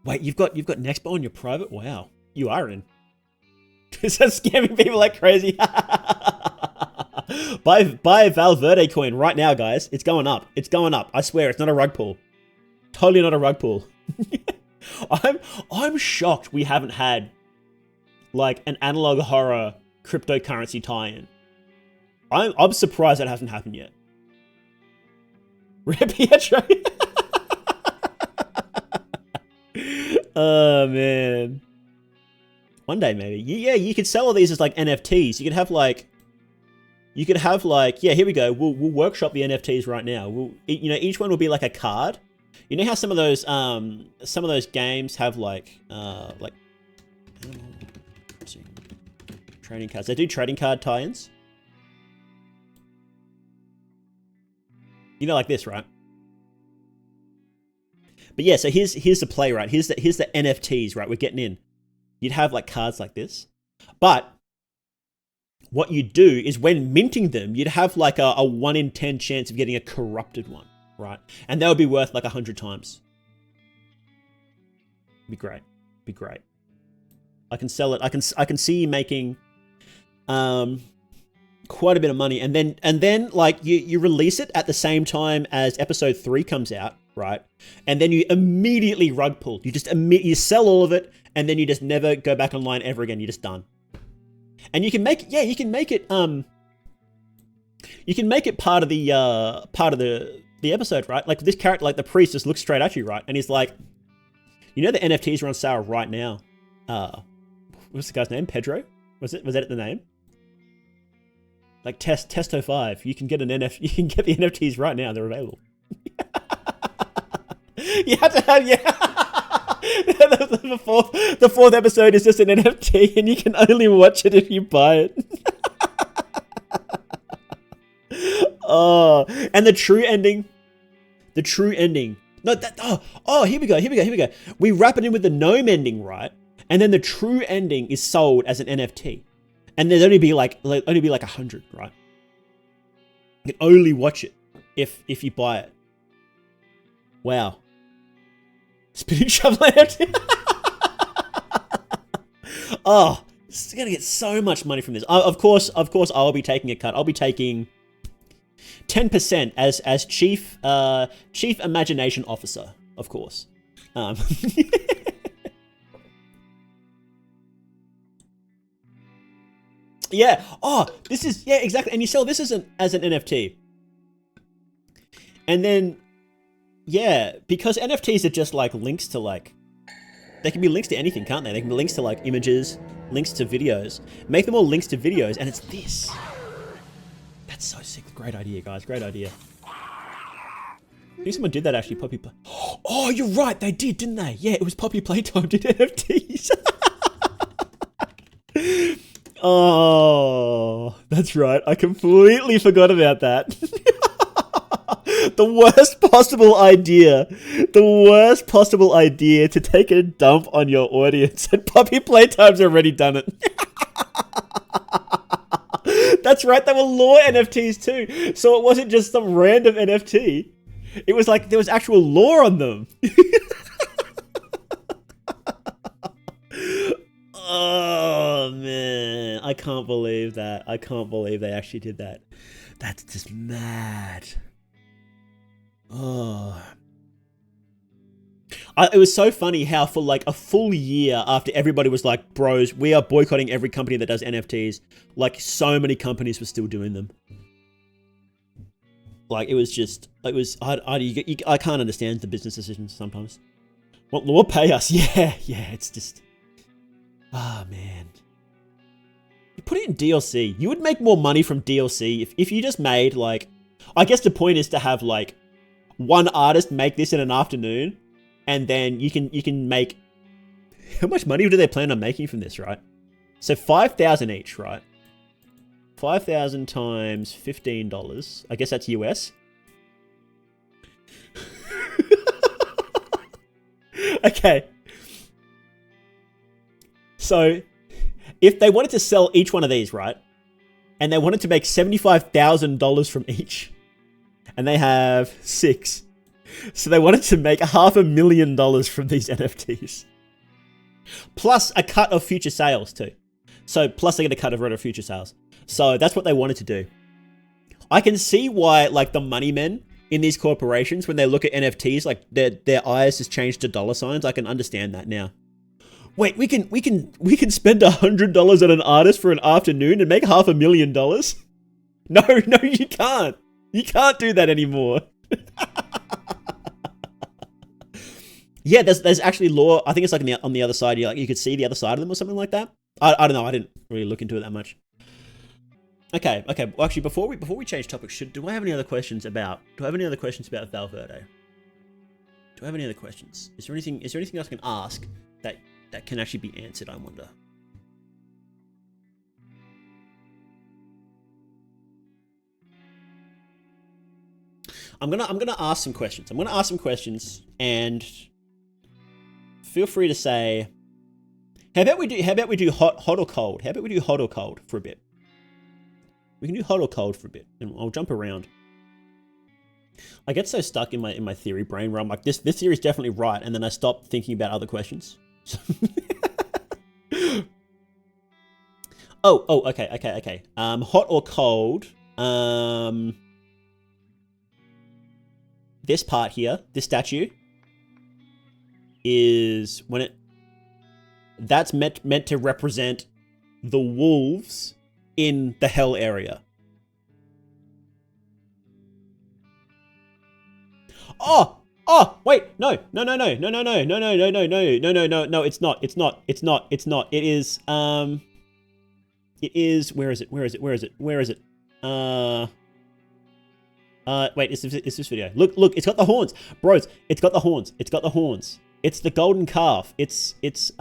Wait, you've got Nextbo on your private? Wow, you are in. Is that scamming people like crazy? Buy Val Verde coin right now, guys. It's going up. It's going up. I swear, it's not a rug pull. Totally not a rug pull. I'm shocked we haven't had like an analog horror cryptocurrency tie-in. I'm surprised that hasn't happened yet. Rip Pietro. Oh man. One day maybe. Yeah, you could sell all these as like NFTs. You could have like, yeah, here we go. We'll workshop the NFTs right now. Each one will be like a card. You know how some of those games have like trading cards. They do trading card tie-ins. You know, like this, right? But yeah, so here's the play, right? Here's the NFTs, right? We're getting in. You'd have like cards like this, but what you do is when minting them, you'd have like a 1 in 10 chance of getting a corrupted one, right? And that would be worth like 100 times. Be great. Be great. I can sell it. I can see you making quite a bit of money, and then like you release it at the same time as episode 3 comes out, right? And then you immediately rug pull. You just you sell all of it, and then you just never go back online ever again. You're just done. And you can make it. Yeah, you can make it. You can make it part of the episode, right? Like this character, like the priest, just looks straight at you, right? And he's like, you know, the NFTs are on sale right now. What's the guy's name? Pedro? Was that the name? Like Testo 5. You can get You can get the NFTs right now. They're available. You have to have the fourth episode is just an NFT, and you can only watch it if you buy it. Oh, and the true ending. No, here we go. We wrap it in with the gnome ending, right? And then the true ending is sold as an NFT. And there'd only be like 100, right? You can only watch it if you buy it. Wow. Spinning shovel NFT. Oh, it's gonna get so much money from this. Of course, I'll be taking a cut. I'll be taking 10% as chief imagination officer, of course. Yeah. Oh, this is, yeah, exactly. And you sell this as an NFT. And then, yeah, because NFTs are just like links to like, they can be links to anything, can't they? They can be links to like images, links to videos. Make them all links to videos, and it's this. That's so sick. Great idea, guys. Great idea. I think someone did that actually, Poppy Play. Oh, you're right. They did, didn't they? Yeah, it was Poppy Playtime did NFTs. Oh, that's right. I completely forgot about that. The worst possible idea to take a dump on your audience, and Poppy Playtime's already done it. That's right, they were lore NFTs too. So it wasn't just some random NFT. It was like there was actual lore on them. Oh man, I can't believe that. I can't believe they actually did that. That's just mad. Oh. It was so funny how for like a full year after everybody was like, bros, we are boycotting every company that does NFTs, like so many companies were still doing them. Like it was I can't understand the business decisions sometimes. What law pay us? Yeah, it's just, ah man. You put it in DLC. You would make more money from DLC if you just made like, I guess the point is to have like, one artist make this in an afternoon, and then you can make. How much money do they plan on making from this, right? So 5,000 each, right? 5,000 times $15. I guess that's US. Okay. So, if they wanted to sell each one of these, right? And they wanted to make $75,000 from each. And they have 6. So they wanted to make $500,000 from these NFTs. Plus a cut of future sales too. So plus they get a cut of future sales. So that's what they wanted to do. I can see why like the money men in these corporations, when they look at NFTs, like their eyes just changed to dollar signs. I can understand that now. Wait, we can spend $100 on an artist for an afternoon and make $500,000? No, you can't. You can't do that anymore. Yeah, there's actually law. I think it's like on the other side. You could see the other side of them or something like that. I don't know. I didn't really look into it that much. Okay. Well, actually, before we change topics, do I have any other questions about? Do I have any other questions about Val Verde? Do I have any other questions? Is there anything else I can ask that can actually be answered? I wonder. I'm gonna ask some questions. I'm gonna ask some questions, and feel free to say. How about we do hot or cold? How about we do hot or cold for a bit? We can do hot or cold for a bit, and I'll jump around. I get so stuck in my theory brain where I'm like, this theory is definitely right, and then I stop thinking about other questions. Okay. Hot or cold? This part here, this statue, is that's meant to represent the wolves in the hell area. Oh, wait, no, it's not. It is, where is it? Wait, it's this video. Look, it's got the horns. Bros, it's got the horns. It's the golden calf. It's this.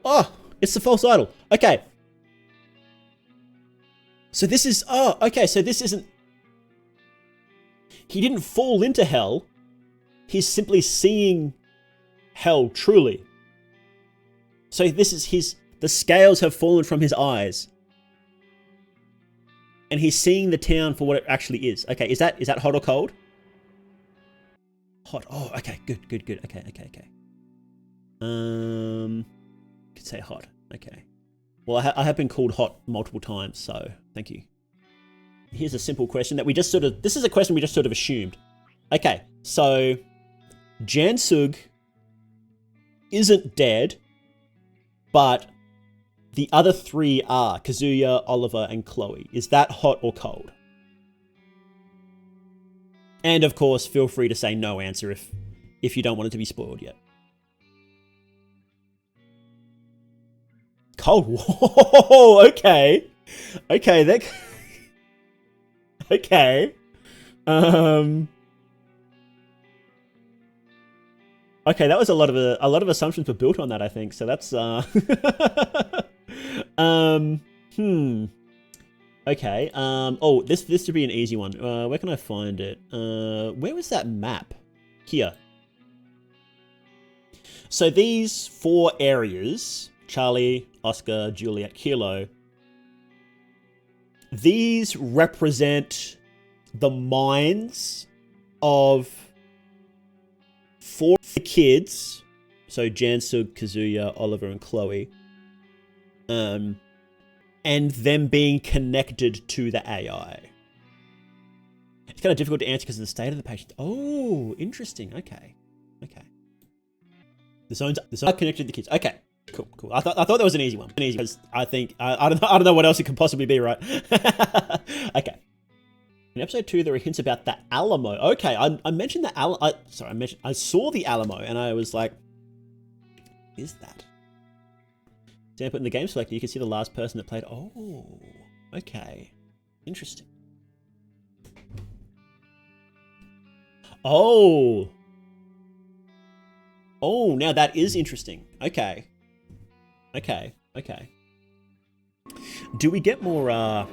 Oh, it's the false idol. Okay. So this is, so this isn't, he didn't fall into hell. He's simply seeing hell truly. So this is the scales have fallen from his eyes. And he's seeing the town for what it actually is. Okay, is that hot or cold? Hot. Oh, okay, good. Okay. Could say hot. Okay. Well, I have been called hot multiple times, so thank you. Here's a simple question that this is a question we just sort of assumed. Okay, so Jansug isn't dead, but the other 3 are Kazuya, Oliver, and Chloe. Is that hot or cold? And of course, feel free to say no answer if you don't want it to be spoiled yet. Cold. Whoa, okay. Okay, okay. Okay, that was a lot of assumptions were built on that, I think. So that's Okay. Oh, this should be an easy one. Where can I find it? Where was that map? Here. So these 4 areas, Charlie, Oscar, Juliet, Kilo, these represent the minds of 4 kids. So Jansug, Kazuya, Oliver, and Chloe. And them being connected to the AI. It's kind of difficult to answer because of the state of the patient. Oh, interesting. Okay. The zones are connected to the kids. Okay. Cool. I thought that was an easy one. Because I think I don't know what else it could possibly be, right? Okay. In episode 2, there are hints about the Alamo. Okay, I mentioned the Alamo. I saw the Alamo, and I was like, is that? Example, in the game selector, you can see the last person that played. Oh, okay. Interesting. Oh. Oh, now that is interesting. Okay. Okay. Okay. Do we get more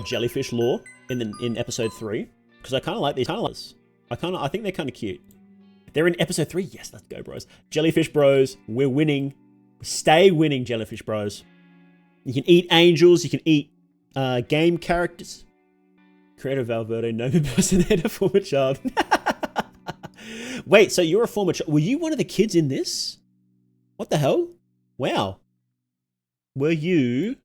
jellyfish lore in episode 3? Because I kind of like these. I think they're kind of cute. They're in episode 3. Yes, let's go, bros. Jellyfish bros, we're winning. Stay winning, jellyfish bros. You can eat angels. You can eat game characters. Creator of Val Verde, no impersonator, former child. Wait, so you're a former child. Were you one of the kids in this? What the hell? Wow. Were you...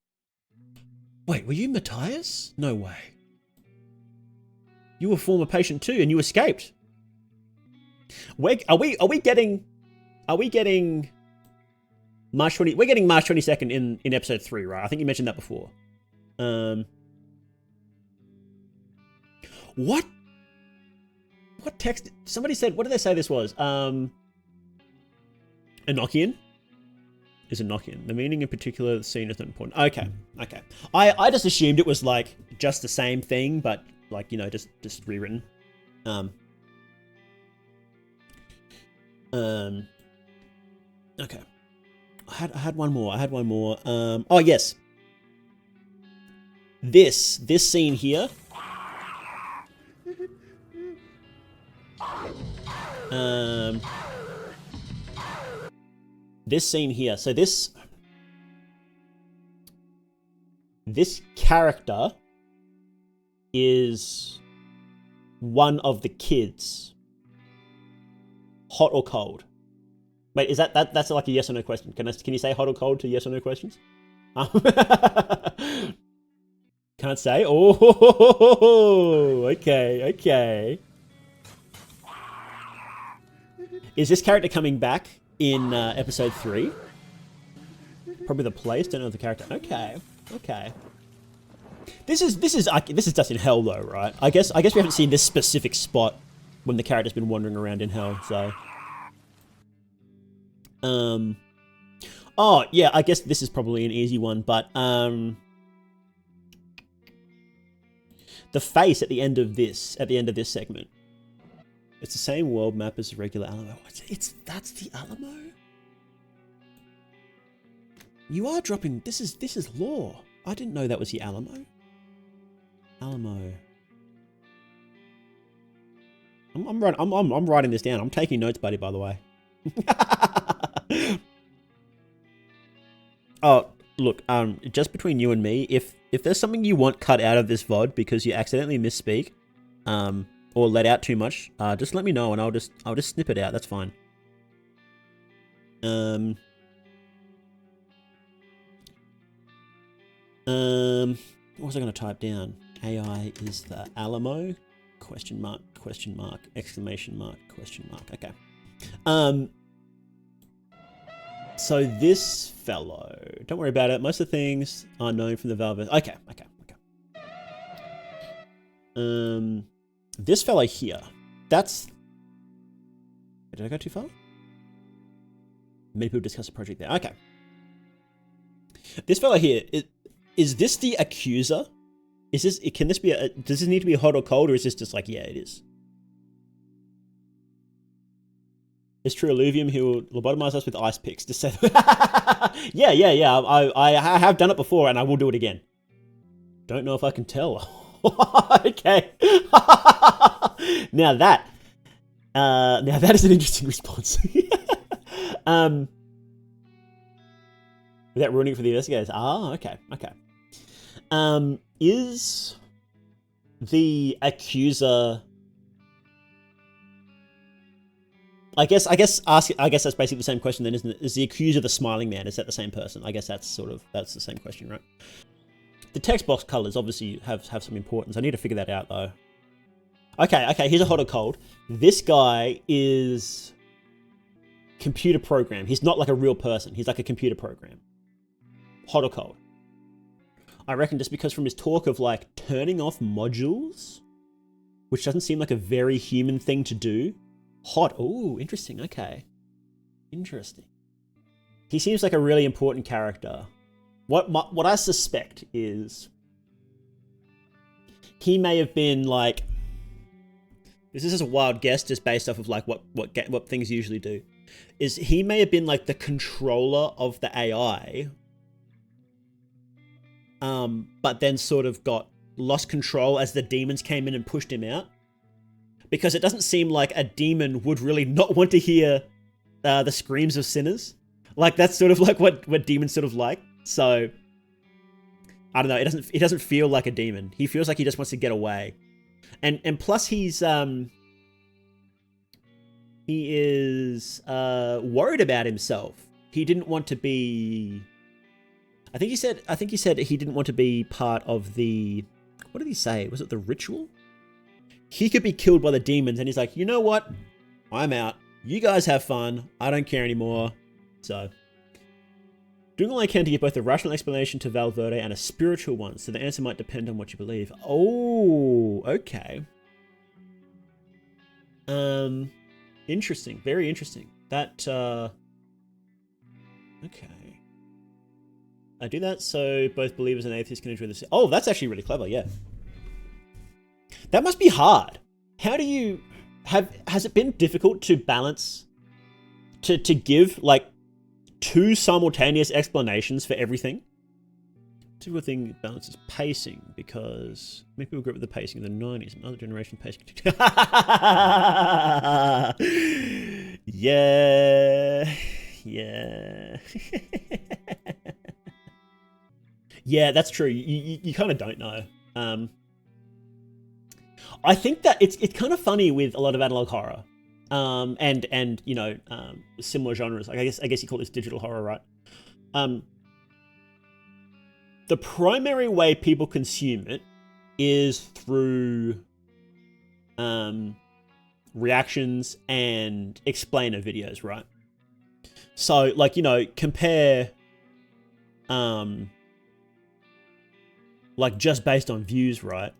Wait, were you Matthias? No way. You were a former patient too, and you escaped. Are we getting March 20? We're getting March 22nd in episode 3, right? I think you mentioned that before. What text? Somebody said, what did they say this was? Enochian? Is Enochian. The meaning in particular, the scene is not important. Okay, okay. I just assumed it was like just the same thing, but like, you know, just rewritten. Okay. I had one more. Oh yes. This scene here. This scene here. So this character is one of the kids. Hot or cold? Wait, is that's like a yes or no question? Can you say hot or cold to yes or no questions? Can't say. Oh, okay, okay. Is this character coming back in episode 3? Probably the place. Don't know the character. Okay, okay. This is just in hell though, right? I guess we haven't seen this specific spot when the character's been wandering around in hell. So, oh yeah, I guess this is probably an easy one, but the face at the end of this segment. It's the same world map as the regular Alamo. That's the Alamo? You are dropping... This is lore. I didn't know that was the Alamo. Alamo. I'm writing this down. I'm taking notes, buddy, by the way. Oh, look, just between you and me, if there's something you want cut out of this VOD because you accidentally misspeak, or let out too much, just let me know and I'll just snip it out. That's fine. What was I going to type down? AI is the Alamo? Question mark, exclamation mark, question mark. Okay. So this fellow, don't worry about it. Most of the things are known from the Val Verde. Okay. This fellow here, that's... Did I go too far? Many people discuss a project there. Okay. This fellow here, is this the accuser? Does this need to be hot or cold, or is this just like, yeah, it is? It's true, Alluvium, he will lobotomize us with ice picks. Just say, yeah. I have done it before, and I will do it again. Don't know if I can tell. Okay. Now that is an interesting response. Without ruining it for the investigators. Ah, okay. Is the accuser? I guess that's basically the same question then, isn't it? Is the accuser the smiling man? Is that the same person? I guess that's the same question, right? The text box colors obviously have some importance. I need to figure that out though. Okay, here's a hot or cold. This guy is computer program. He's not like a real person. He's like a computer program. Hot or cold? I reckon just because from his talk of like turning off modules, which doesn't seem like a very human thing to do. Hot. Oh, interesting. Okay. Interesting. he seems like a really important character. What I suspect is he may have been like, this is a wild guess just based off of like what things usually do, is he may have been like the controller of the AI, but then sort of lost control as the demons came in and pushed him out. Because it doesn't seem like a demon would really not want to hear the screams of sinners. Like that's sort of like what demons sort of like. So I don't know. It doesn't feel like a demon. He feels like he just wants to get away, and plus he is worried about himself. He didn't want to be. I think he said he didn't want to be part of the. What did he say? Was it the ritual? He could be killed by the demons, and he's like, you know what? I'm out. You guys have fun. I don't care anymore. So, doing all I can to give both a rational explanation to Val Verde and a spiritual one, so the answer might depend on what you believe. Oh, okay. Interesting. Very interesting. That, okay. I do that so both believers and atheists can enjoy this. Oh, that's actually really clever, yeah. That must be hard. How do you has it been difficult to balance to give like two simultaneous explanations for everything? Typical thing balances pacing because many people grew up with the pacing of the 90s and other generation pacing. Yeah. Yeah, that's true. You kind of don't know. I think that it's kind of funny with a lot of analog horror, and you know, similar genres. Like I guess you call this digital horror, right? The primary way people consume it is through reactions and explainer videos, right? So, like, you know, compare like just based on views, right?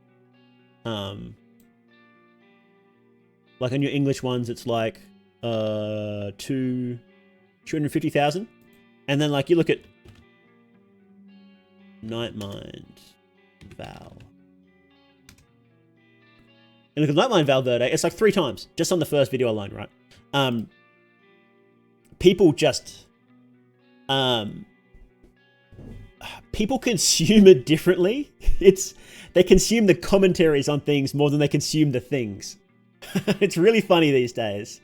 Like on your English ones, it's like 250,000, and then like you look at Nightmind Val, and look at Nightmind Val Verde, it's like 3 times just on the first video alone, right? People just people consume it differently. They consume the commentaries on things more than they consume the things. It's really funny these days.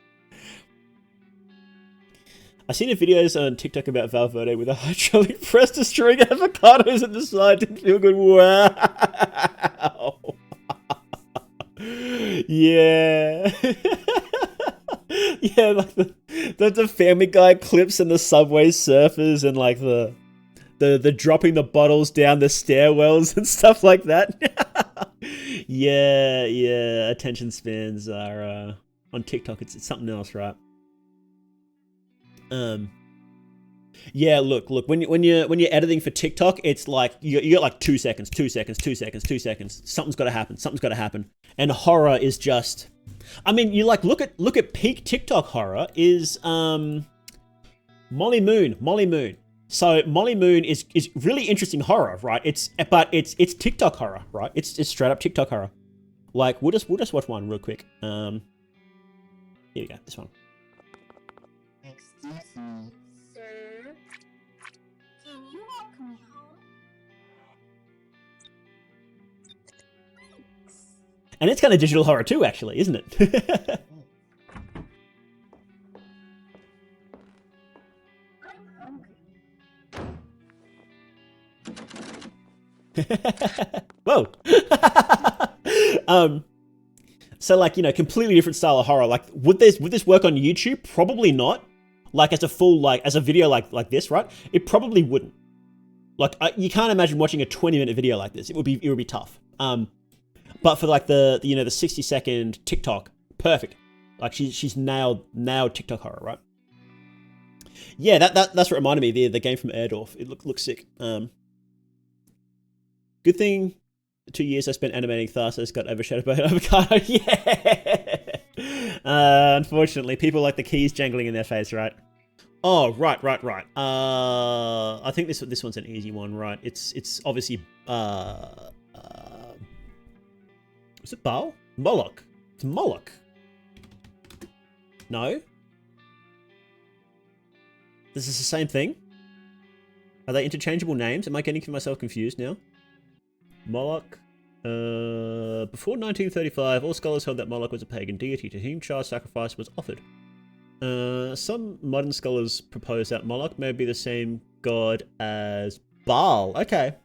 I've seen videos on TikTok about Val Verde with a hydraulic press destroying avocados at the side. Didn't feel good. Wow. Yeah. Yeah, like the Family Guy clips and the Subway surfers and like the dropping the bottles down the stairwells and stuff like that. Yeah, attention spans are on TikTok. It's something else, right? Yeah, look. When you're editing for TikTok, it's like you got like 2 seconds. Something's got to happen. And horror is just, I mean, you like look at peak TikTok horror is Molly Moon. So Molly Moon is really interesting horror, right? It's TikTok horror, right? It's straight up TikTok horror. Like we'll just watch one real quick. Here we go. This one. Excuse me, sir. Can you walk me home? Thanks. And it's kind of digital horror too, actually, isn't it? Whoa. So like, you know, completely different style of horror. Like, would this work on YouTube? Probably not. Like as a full, like as a video like this, right? It probably wouldn't. Like you can't imagine watching a 20-minute video like this. It would be tough. But for like the 60-second TikTok, perfect. Like she's nailed TikTok horror, right? Yeah, that's what reminded me. The game from Airdorf. It looks sick. Good thing the 2 years I spent animating Tharsos got overshadowed by an avocado. Yeah. Unfortunately, people like the keys jangling in their face, right? Oh, right. I think this one's an easy one, right? It's obviously is it Baal? Moloch. It's Moloch. No. This is the same thing. Are they interchangeable names? Am I getting myself confused now? Moloch. Before 1935, all scholars held that Moloch was a pagan deity to whom child sacrifice was offered. Some modern scholars propose that Moloch may be the same god as Baal. Okay.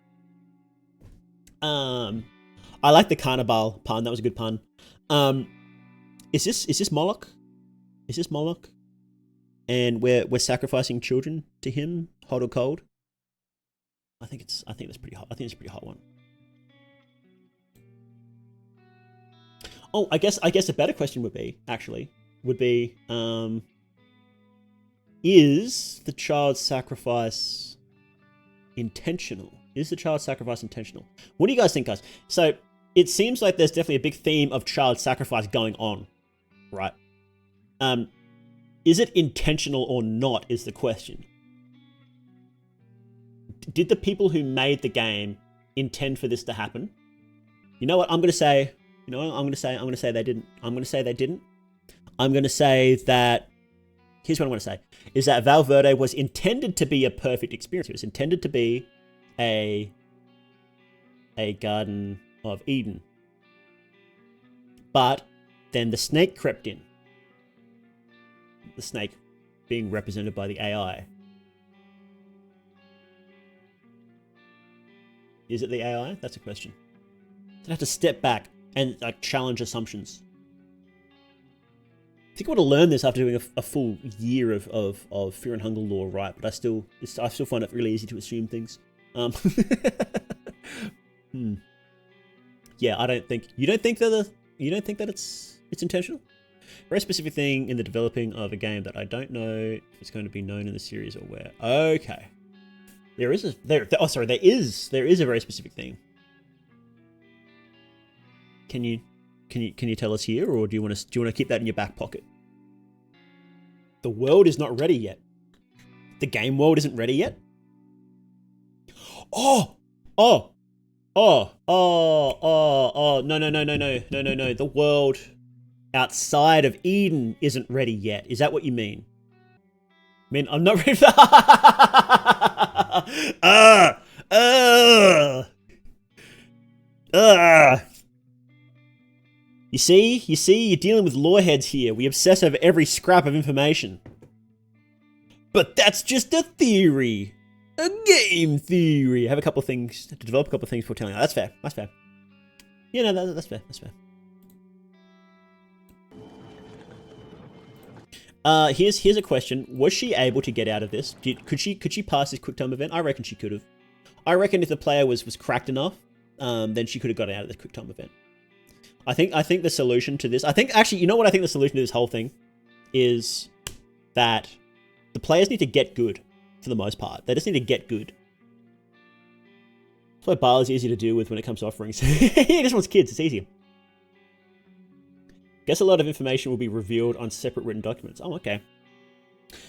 I like the carnival pun. That was a good pun. Is this Moloch? Is this Moloch? And we're sacrificing children to him, hot or cold. I think that's pretty hot. I think it's a pretty hot one. Oh, I guess a better question would be is the child sacrifice intentional? Is the child sacrifice intentional? What do you guys think, guys? So it seems like there's definitely a big theme of child sacrifice going on, right? Is it intentional or not is the question. Did the people who made the game intend for this to happen? You know what? I'm going to say they didn't. I'm going to say they didn't. I'm going to say that, here's what I'm going to say, is that Val Verde was intended to be a perfect experience. It was intended to be a Garden of Eden. But then the snake crept in. The snake being represented by the AI. Is it the AI? That's a question. So I have to step back and like challenge assumptions. I think I want to learn this after doing a full year of Fear and Hunger lore, right? But I still find it really easy to assume things. Yeah, you don't think that it's intentional? Very specific thing in the developing of a game that I don't know if it's going to be known in the series or where. Okay. There is a very specific thing. Can you tell us here, or do you want to keep that in your back pocket? The world is not ready yet. The game world isn't ready yet. No. The world outside of Eden isn't ready yet. Is that what you mean? I mean, I'm not ready for You see, you're dealing with lore heads here. We obsess over every scrap of information. But that's just a theory. A game theory. I have a couple of things to develop, a couple of things before telling you. That's fair. Yeah, no, that's fair. Here's a question. Was she able to get out of this? Could she pass this quick time event? I reckon she could have. I reckon if the player was cracked enough, then she could have got out of this quick time event. I think the solution to this, actually, you know what I think the solution to this whole thing is that the players need to get good for the most part. They just need to get good. That's why Baal is easy to deal with when it comes to offerings. He just wants kids. It's easier. Guess a lot of information will be revealed on separate written documents. Oh, okay.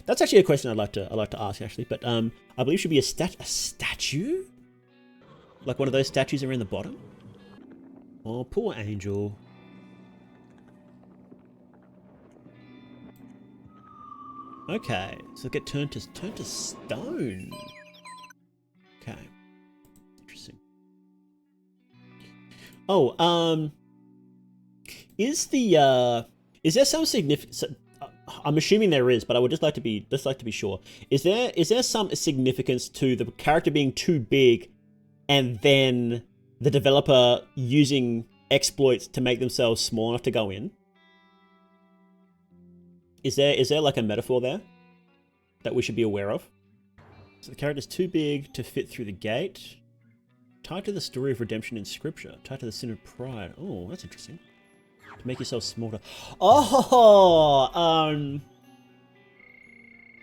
That's actually a question I'd like to ask, actually. But I believe it should be a statue? Like one of those statues around the bottom? Oh, poor angel. Okay, so get turned to stone. Okay, interesting. Oh, is there some significance? I'm assuming there is, but I would just like to be sure. Is there some significance to the character being too big, and then the developer using exploits to make themselves small enough to go in? Is there like a metaphor there that we should be aware of? So the character's too big to fit through the gate. Tied to the story of redemption in scripture. Tied to the sin of pride. Oh, that's interesting. To make yourself smaller. Oh,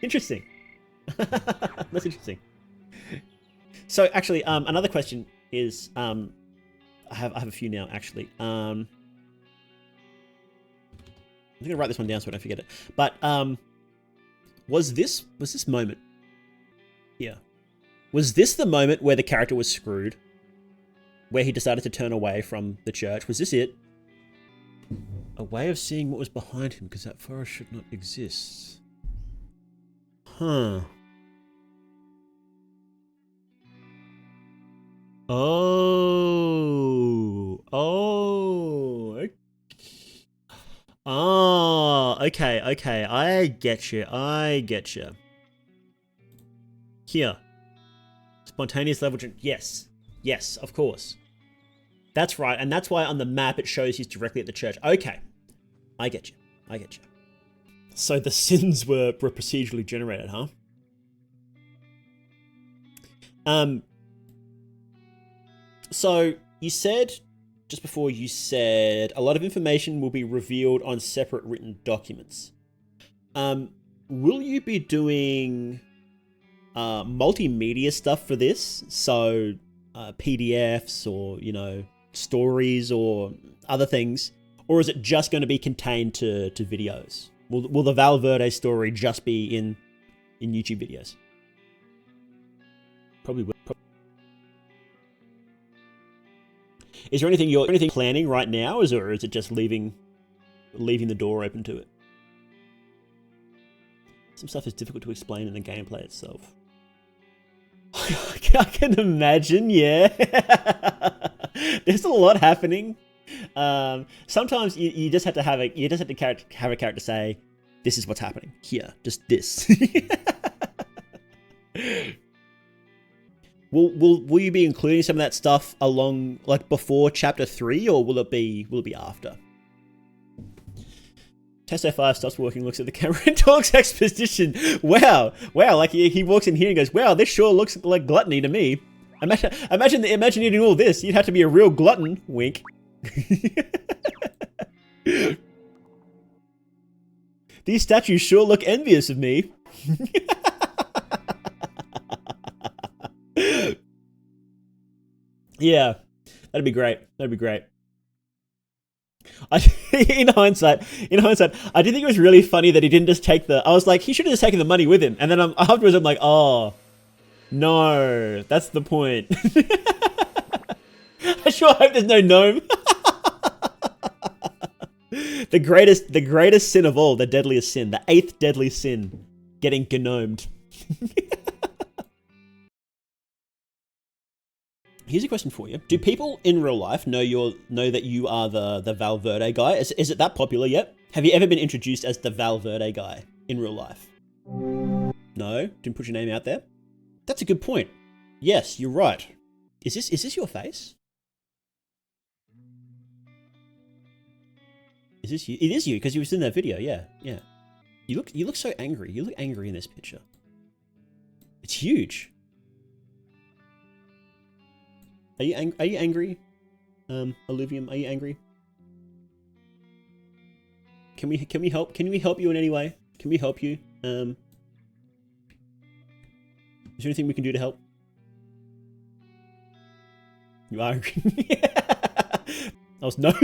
interesting. That's interesting. So actually, another question is, I have a few now actually. I'm gonna write this one down so I don't forget it. But Was this moment here? Was this the moment where the character was screwed? Where he decided to turn away from the church? Was this it? A way of seeing what was behind him, because that forest should not exist. Huh. Oh. Oh. Oh, okay, okay. I get you. Here. Spontaneous level. Yes. Yes, of course. That's right. And that's why on the map it shows he's directly at the church. Okay. I get you. So the sins were procedurally generated, huh? So you said, just before you said, a lot of information will be revealed on separate written documents. Will you be doing multimedia stuff for this? So PDFs or, stories or other things? Or is it just going to be contained to videos? Will the Val Verde story just be in YouTube videos? Probably will. Is there anything you're planning right now, or is it just leaving the door open to it? Some stuff is difficult to explain in the gameplay itself. I can imagine, yeah. There's a lot happening. Sometimes you just have to have a character say, "This is what's happening here." Just this. Will you be including some of that stuff along, like, before chapter 3, or will it be after? Testo 5 stops working, looks at the camera, and talks exposition. Wow, like he walks in here and goes, "Wow, this sure looks like gluttony to me." Imagine eating all this. You'd have to be a real glutton. Wink. These statues sure look envious of me. Yeah, that'd be great. In hindsight, I did think it was really funny that he didn't just take I was like, he should have just taken the money with him. And then afterwards, I'm like, oh, no, that's the point. I sure hope there's no gnome. The greatest sin of all, the deadliest sin, the 8th deadly sin, getting gnomed. Here's a question for you. Do people in real life know that you are the Val Verde guy? Is it that popular yet? Have you ever been introduced as the Val Verde guy in real life? No? Didn't put your name out there? That's a good point. Yes, you're right. Is this your face? Is this you? It is you, because you was in that video, yeah. You look so angry. You look angry in this picture. It's huge. Are you angry? Alluvium, are you angry? Can we help? Can we help you in any way? Can we help you? Is there anything we can do to help? You are angry. I was no.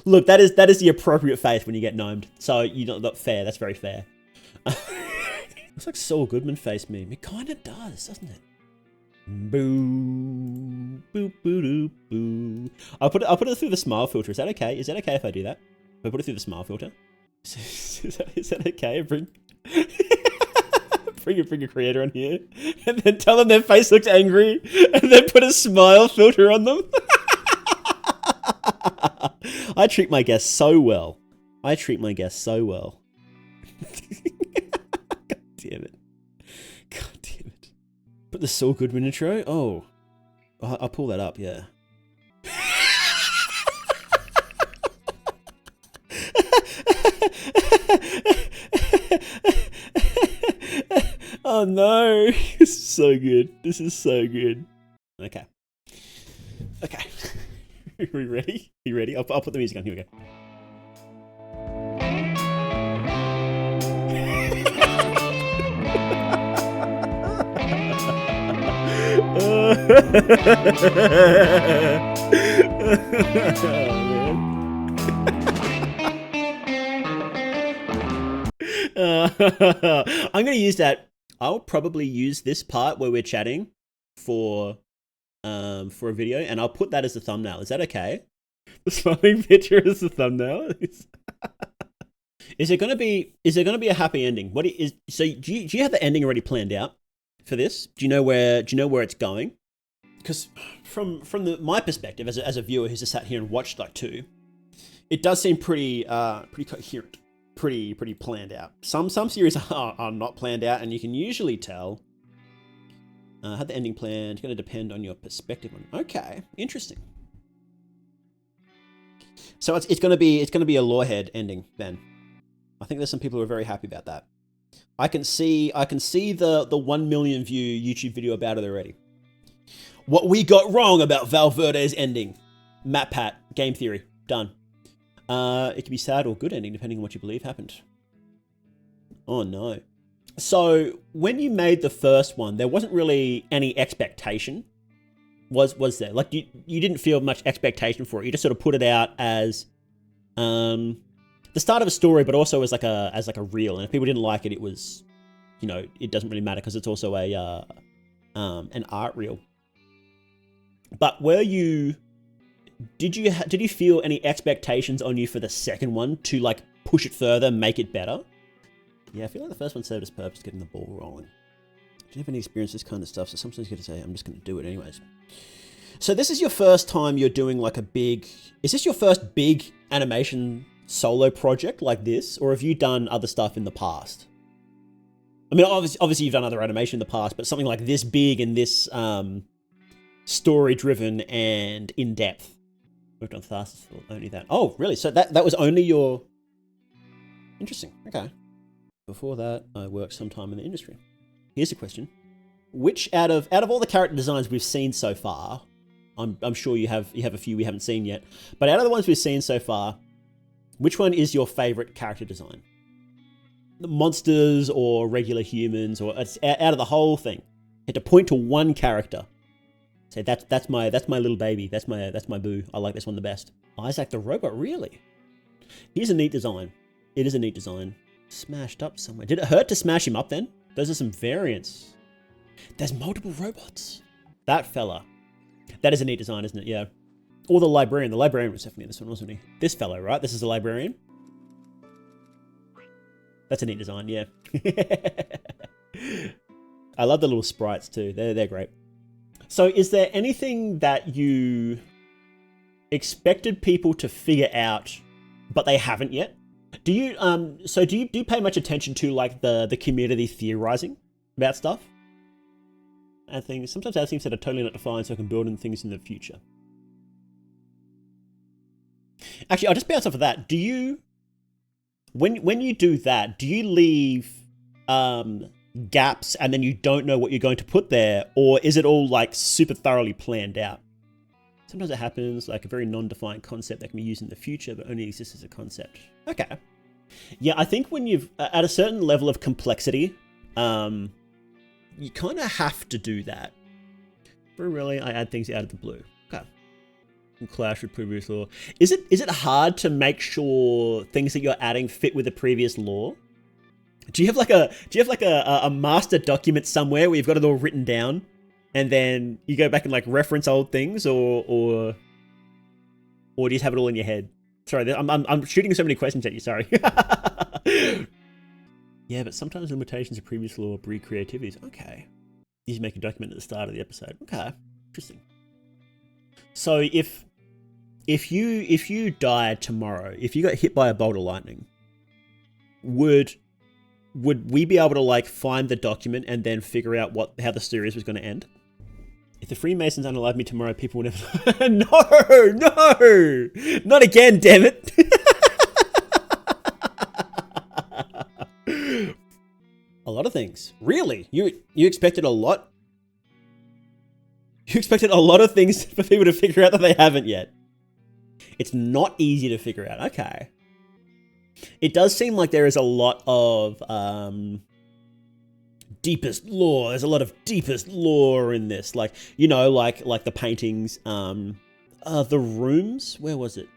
Look, that is the appropriate face when you get gnomed. So not fair. That's very fair. Looks like Saul Goodman face meme. It kind of does, doesn't it? Boo, boo, boo, doo, boo. I'll put it through the smile filter. Is that okay? Is that okay if I do that? If I put it through the smile filter? Is that okay? Bring a creator on here, and then tell them their face looks angry, and then put a smile filter on them. I treat my guests so well. God damn it. Put the Saul Goodman intro. Oh, I'll pull that up. Yeah. Oh no, this is so good. Okay. Are we ready? You ready? I'll put the music on. Here we go. I'm gonna use that. I'll probably use this part where we're chatting for a video, and I'll put that as the thumbnail. Is that okay? The smiling picture as the thumbnail. Is there gonna be a happy ending? What is so? Do you have the ending already planned out for this? Do you know where it's going? Because from my perspective as a viewer who's just sat here and watched like two, it does seem pretty coherent, pretty planned out. Some series are not planned out, and you can usually tell. Had the ending planned. It's going to depend on your perspective on it. Okay, interesting. So it's going to be a lorehead ending then. I think there's some people who are very happy about that. I can see the 1 million view YouTube video about it already. What we got wrong about Val Verde's ending. Matt Pat, game theory, done. It can be sad or good ending depending on what you believe happened. Oh no. So when you made the first one, there wasn't really any expectation. Was there? Like you didn't feel much expectation for it. You just sort of put it out as the start of a story, but also as like a reel. And if people didn't like it, it was, it doesn't really matter because it's also an art reel. But did you feel any expectations on you for the second one to like push it further, make it better? Yeah, I feel like the first one served its purpose, getting the ball rolling. Did you have any experience with this kind of stuff? So sometimes you get to say, I'm just going to do it anyways. So this is your first time you're doing like is this your first big animation solo project like this? Or have you done other stuff in the past? I mean, obviously you've done other animation in the past, but something like this big and this story-driven and in-depth. Worked on fastest for only that. Oh, really? So that was only your... Interesting. Okay. Before that, I worked some time in the industry. Here's a question. Which out of all the character designs we've seen so far, I'm sure you have a few we haven't seen yet, but out of the ones we've seen so far, which one is your favorite character design? The monsters or regular humans, or out of the whole thing? You had to point to one character. Say that's my little baby. That's my boo. I like this one the best. Isaac the robot, really? Here's a neat design. It is a neat design. Smashed up somewhere. Did it hurt to smash him up then? Those are some variants. There's multiple robots. That fella. That is a neat design, isn't it? Yeah. Or the librarian. The librarian was definitely in this one, wasn't he? This fellow, right? This is the librarian. That's a neat design, yeah. I love the little sprites too. They're great. So is there anything that you expected people to figure out, but they haven't yet? Do you do you pay much attention to like the community theorizing about stuff? And things sometimes I have things that are totally not defined, so I can build in things in the future. Actually, I'll just bounce off of that. Do you, when you do that, do you leave gaps and then you don't know what you're going to put there, or is it all like super thoroughly planned out? Sometimes it happens, like a very non-defined concept that can be used in the future, but only exists as a concept. Okay. Yeah, I think when you've at a certain level of complexity, you kind of have to do that. But really, I add things out of the blue. Okay. And clash with previous law. Is it hard to make sure things that you're adding fit with the previous law? Do you have like a master document somewhere where you've got it all written down, and then you go back and like reference old things, or do you just have it all in your head? Sorry, I'm shooting so many questions at you. Sorry. Yeah, but sometimes limitations of previous law breed creativity. Okay, you make a document at the start of the episode. Okay, interesting. So if you died tomorrow, if you got hit by a bolt of lightning, would we be able to like find the document and then figure out how the series was going to end? If the Freemasons unalive me tomorrow, people would never... No! Not again, damn it! A lot of things. Really? You expected a lot? You expected a lot of things for people to figure out that they haven't yet. It's not easy to figure out. Okay. It does seem like there is a lot of deepest lore. There's a lot of deepest lore in this. Like, like the paintings The rooms, where was it?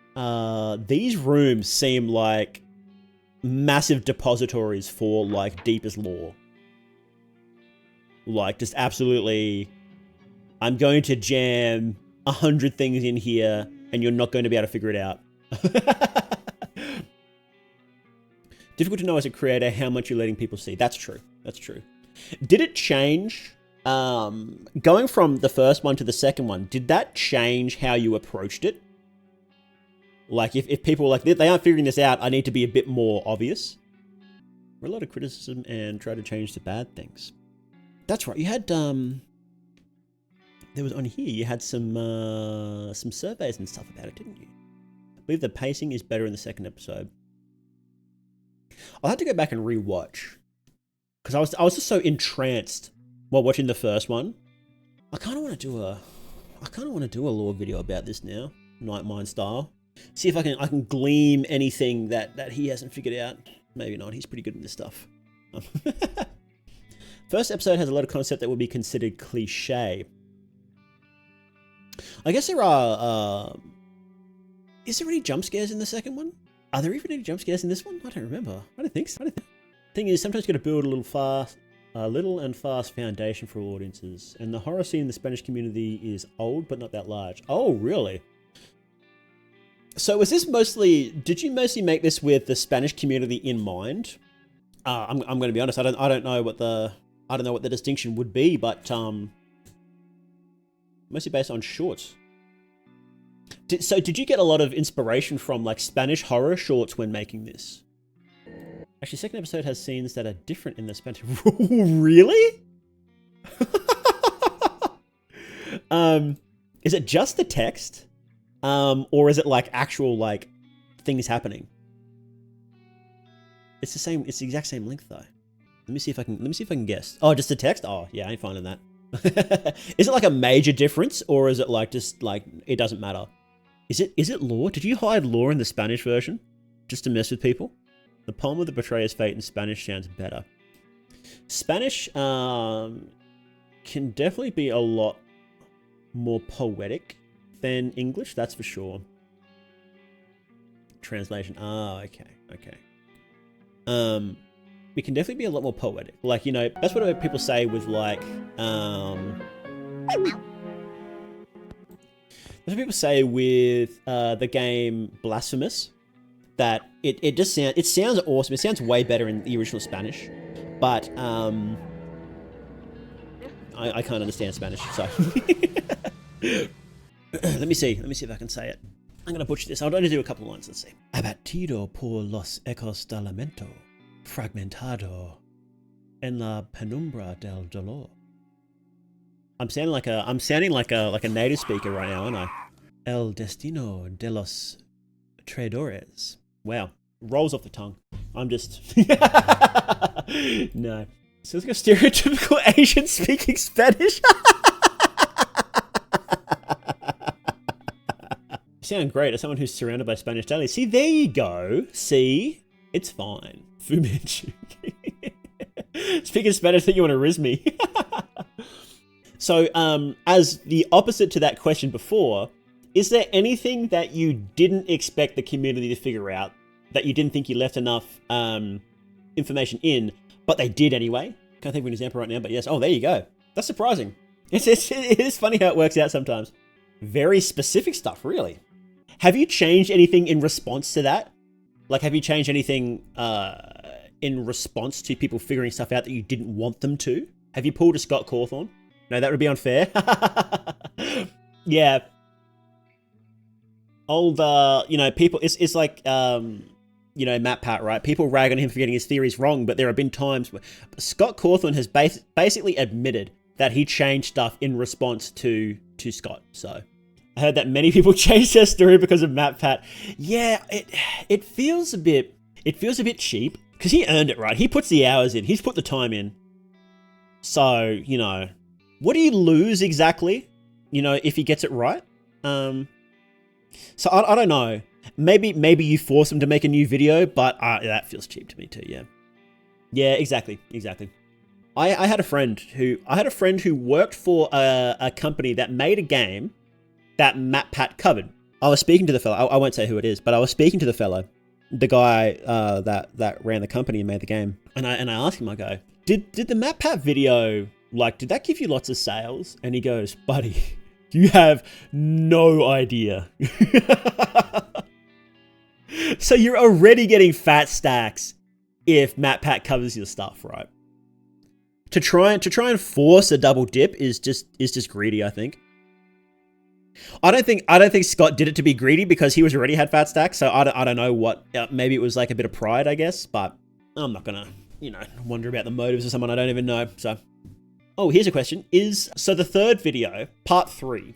These rooms seem like massive depositories for like deepest lore. Like just absolutely, I'm going to jam 100 things in here and you're not going to be able to figure it out. Difficult to know as a creator how much you're letting people see. That's true. That's true. Did it change, going from the first one to the second one, did that change how you approached it? Like if people like, they aren't figuring this out, I need to be a bit more obvious. A lot of criticism and try to change the bad things. That's right. You had, there was on here, you had some surveys and stuff about it, didn't you? I believe the pacing is better in the second episode. I'll have to go back and rewatch because I was just so entranced while watching the first one. I kind of want to do a lore video about this now, Night Mind style. See if I can glean anything that he hasn't figured out. Maybe not. He's pretty good at this stuff. First episode has a lot of concept that would be considered cliche. I guess there are. Is there any jump scares in the second one? Are there even any jump scares in this one? I don't remember. I don't think so. Thing is, sometimes you got to build a little and fast foundation for all audiences. And the horror scene in the Spanish community is old, but not that large. Oh, really? So was this mostly? Did you mostly make this with the Spanish community in mind? I'm going to be honest. I don't know what the distinction would be, but mostly based on shorts. Did you get a lot of inspiration from like Spanish horror shorts when making this? Actually, second episode has scenes that are different in the Spanish. Really? Is it just the text, or is it like actual like things happening? It's the same. It's the exact same length though. Let me see if I can guess. Oh, just the text. Oh, yeah, I ain't finding that. Is it like a major difference, or is it like just like it doesn't matter? Is it lore? Did you hide lore in the Spanish version just to mess with people? The poem of the betrayer's fate in Spanish sounds better. Spanish can definitely be a lot more poetic than English, that's for sure. Translation. Ah, okay. It can definitely be a lot more poetic. Like, you know, that's what people say with like, that's what people say with the game Blasphemous, that it sounds awesome. It sounds way better in the original Spanish, but I can't understand Spanish, so let me see if I can say it. I'm gonna butcher this. I'll only do a couple of lines. Let's see. Abatido por los ecos del lamento, fragmentado en la penumbra del dolor. I'm sounding like a native speaker right now, aren't I? El destino de los traidores. Wow, rolls off the tongue. I'm just no. So it's like a stereotypical Asian speaking Spanish. You sound great as someone who's surrounded by Spanish daily. See, there you go. See, it's fine. Fu Manchu. Speaking Spanish, I think you want to riz me. So, as the opposite to that question before, is there anything that you didn't expect the community to figure out, that you didn't think you left enough information in, but they did anyway? Can't think of an example right now, but yes. Oh, there you go. That's surprising. It is funny how it works out sometimes. Very specific stuff, really. Have you changed anything in response to that? Like, have you changed anything in response to people figuring stuff out that you didn't want them to? Have you pulled a Scott Cawthorne? No, that would be unfair. Yeah. Old, you know, people, it's like, you know, Matt Pat, right? People rag on him for getting his theories wrong, but there have been times where Scott Cawthorne has basically admitted that he changed stuff in response to Scott. So I heard that many people changed their story because of Matt Pat. Yeah, it feels a bit cheap because he earned it, right? He puts the hours in. He's put the time in. So, you know, what do you lose exactly, you know, if he gets it right? So I don't know. Maybe you force him to make a new video, but that feels cheap to me too. Yeah. Yeah, exactly. I had a friend who worked for a company that made a game that MatPat covered. I was speaking to the fellow. I won't say who it is, but I was speaking to the fellow, the guy that ran the company and made the game, and I asked him, I go, did the MatPat video, like, did that give you lots of sales? And he goes, buddy, you have no idea. So you're already getting fat stacks if MatPat covers your stuff, right? To try and force a double dip is just greedy, I think. I don't think Scott did it to be greedy because he was already had fat stacks. So I don't know what. Maybe it was like a bit of pride, I guess. But I'm not gonna wonder about the motives of someone I don't even know. So, oh, here's a question: so the third video, part 3,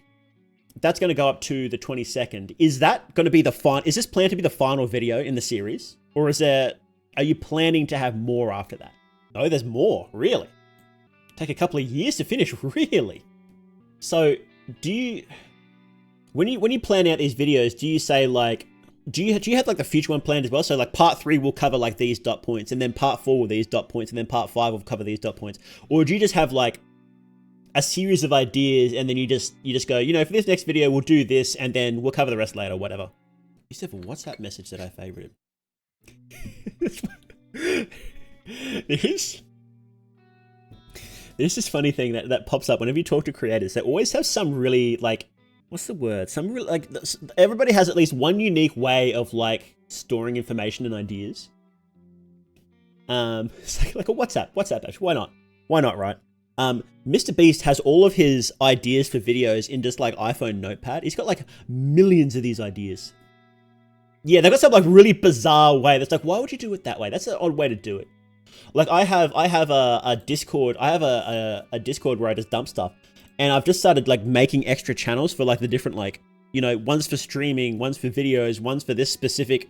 that's going to go up to the 22nd. Is that going to be the final? Is this planned to be the final video in the series, or are you planning to have more after that? Oh, there's more. Really? Take a couple of years to finish. Really? So do you? When you plan out these videos, do you say like, do you have like the future one planned as well? So like part 3 will cover like these dot points, and then part 4 will these dot points, and then part 5 will cover these dot points, or do you just have like a series of ideas and then you just go, for this next video we'll do this, and then we'll cover the rest later, whatever. You said a WhatsApp message that I favorited. There's this funny thing that pops up whenever you talk to creators. They always have some really like, what's the word? Some real, like, everybody has at least one unique way of like storing information and ideas. It's like a WhatsApp actually. Why not, right? Mr. Beast has all of his ideas for videos in just like iPhone Notepad. He's got like millions of these ideas. Yeah, they've got some like really bizarre way that's like, why would you do it that way? That's an odd way to do it. Like I have a Discord. I have a Discord where I just dump stuff, and I've just started like making extra channels for like the different like, one's for streaming, one's for videos, one's for this specific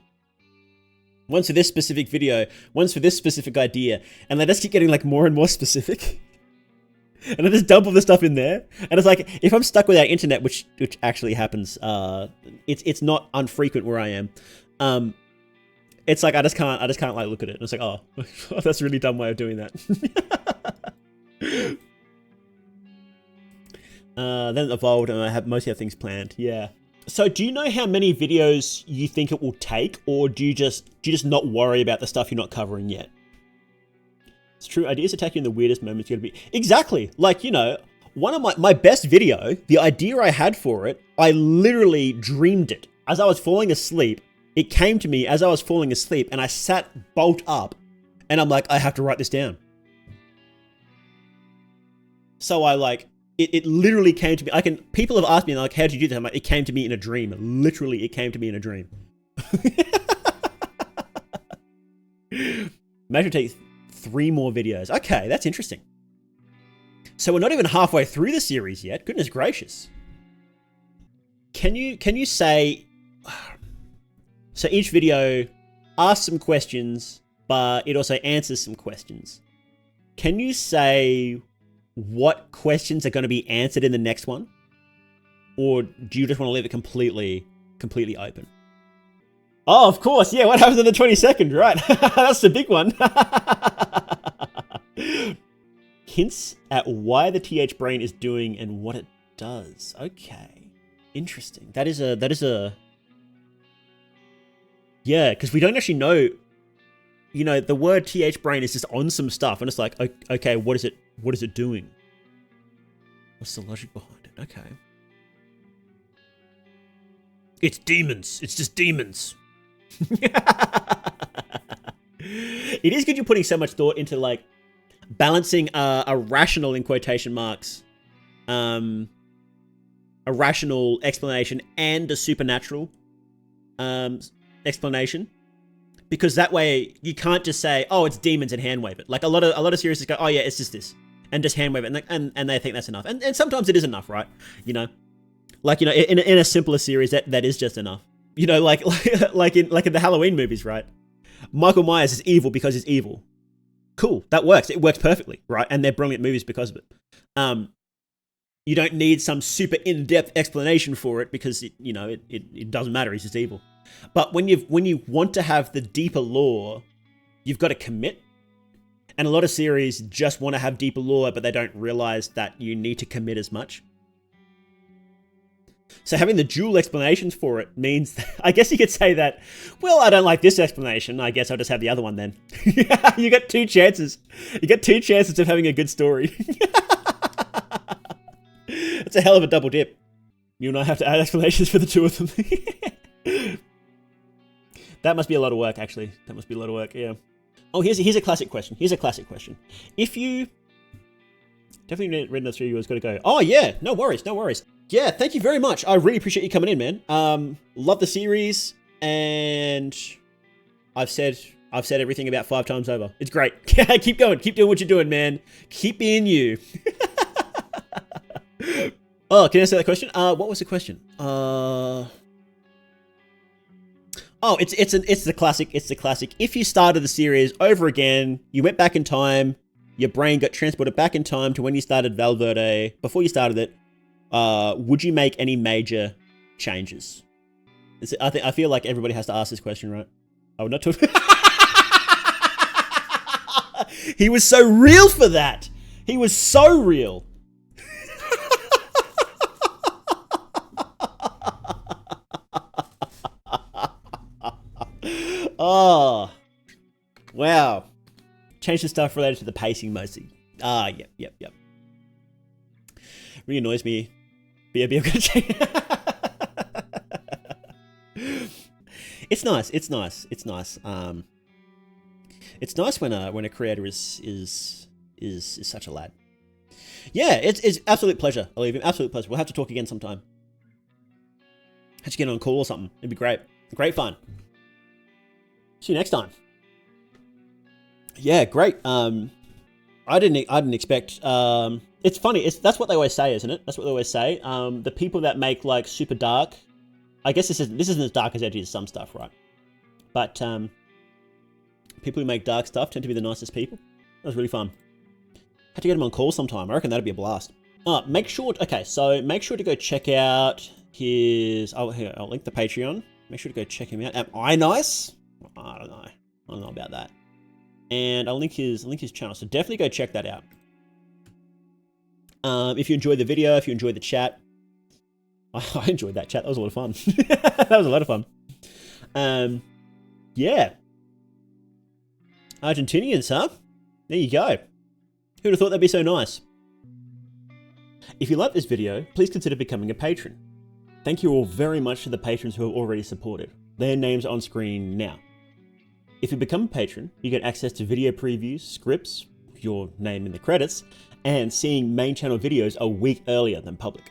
video, one's for this specific idea, and they just keep getting like more and more specific. And I just dump all the stuff in there, and it's like if I'm stuck without internet, which actually happens, it's not unfrequent where I am. It's like I just can't like look at it. And it's like, oh, that's a really dumb way of doing that. Then it evolved, and I mostly have things planned. Yeah. So, do you know how many videos you think it will take, or do you just not worry about the stuff you're not covering yet? It's true. Ideas attack you in the weirdest moments. You're gonna be exactly like one of my best video. The idea I had for it, I literally dreamed it as I was falling asleep. It came to me as I was falling asleep, and I sat bolt up, and I'm like, I have to write this down. So I like it literally came to me. People have asked me like, how did you do that? I'm like, it came to me in a dream. Literally, it came to me in a dream. Imagine take 3 more videos. Okay, that's interesting. So we're not even halfway through the series yet. Goodness gracious. Can you say, so each video asks some questions, but it also answers some questions. Can you say what questions are going to be answered in the next one? Or do you just want to leave it completely open? Oh, of course. Yeah, what happens on the 22nd, right? That's the big one. Hints at why the TH brain is doing and what it does. Okay. Interesting. That is a yeah, because we don't actually know, the word TH brain is just on some stuff, and it's like, okay, what is it doing? What's the logic behind it? Okay. It's demons. It's just demons. It is good you're putting so much thought into like balancing a rational, in quotation marks, a rational explanation and a supernatural explanation, because that way you can't just say, oh, it's demons and hand wave it. Like a lot of series go, oh yeah, it's just this, and just hand wave it, and they think that's enough, and sometimes it is enough, right? Like in a simpler series that is just enough. Like in the Halloween movies, right? Michael Myers is evil because he's evil. Cool, that works. It works perfectly, right? And they're brilliant movies because of it. You don't need some super in-depth explanation for it because it doesn't matter. He's just evil. But when you want to have the deeper lore, you've got to commit. And a lot of series just want to have deeper lore, but they don't realize that you need to commit as much. So having the dual explanations for it means, I guess you could say that, well, I don't like this explanation. I guess I'll just have the other one then. You got two chances. You got two chances of having a good story. It's a hell of a double dip. You and I have to add explanations for the two of them. That must be a lot of work, actually. That must be a lot of work, yeah. Oh, here's a classic question. Here's a classic question. If you... Definitely read the 3 of you has got to go. Oh, yeah. No worries. No worries. Yeah, thank you very much. I really appreciate you coming in, man. Love the series, and I've said everything about 5 times over. It's great. Keep going. Keep doing what you're doing, man. Keep being you. Oh, can I answer that question? What was the question? Oh, it's the classic. It's the classic. If you started the series over again, you went back in time, your brain got transported back in time to when you started Val Verde, before you started it, would you make any major changes? I feel like everybody has to ask this question, right? I would not talk. He was so real for that. He was so real. Oh, wow. Change the stuff related to the pacing mostly. Yep. Really annoys me. BRB, I'm gonna change. It's nice. It's nice. It's nice. It's nice when a creator is such a lad. Yeah, it's absolute pleasure. Alluvium, absolute pleasure. We'll have to talk again sometime. Have to get on a call or something. It'd be great. Great fun. See you next time. Yeah, great. I didn't expect. It's funny. That's what they always say, isn't it? That's what they always say. The people that make like super dark. I guess this isn't as dark as edgy as some stuff, right? But people who make dark stuff tend to be the nicest people. That was really fun. Had to get them on call sometime. I reckon that'd be a blast. Make sure to go check out his. Oh, here, I'll link the Patreon. Make sure to go check him out. Am I nice? I don't know. I don't know about that. And I'll link his channel. So definitely go check that out. If you enjoyed the video, if you enjoyed the chat, I enjoyed that chat. That was a lot of fun. That was a lot of fun. Yeah. Argentinians, huh? There you go. Who'd have thought that'd be so nice? If you like this video, please consider becoming a patron. Thank you all very much to the patrons who have already supported. Their names are on screen now. If you become a patron, you get access to video previews, scripts, your name in the credits, and seeing main channel videos a week earlier than public.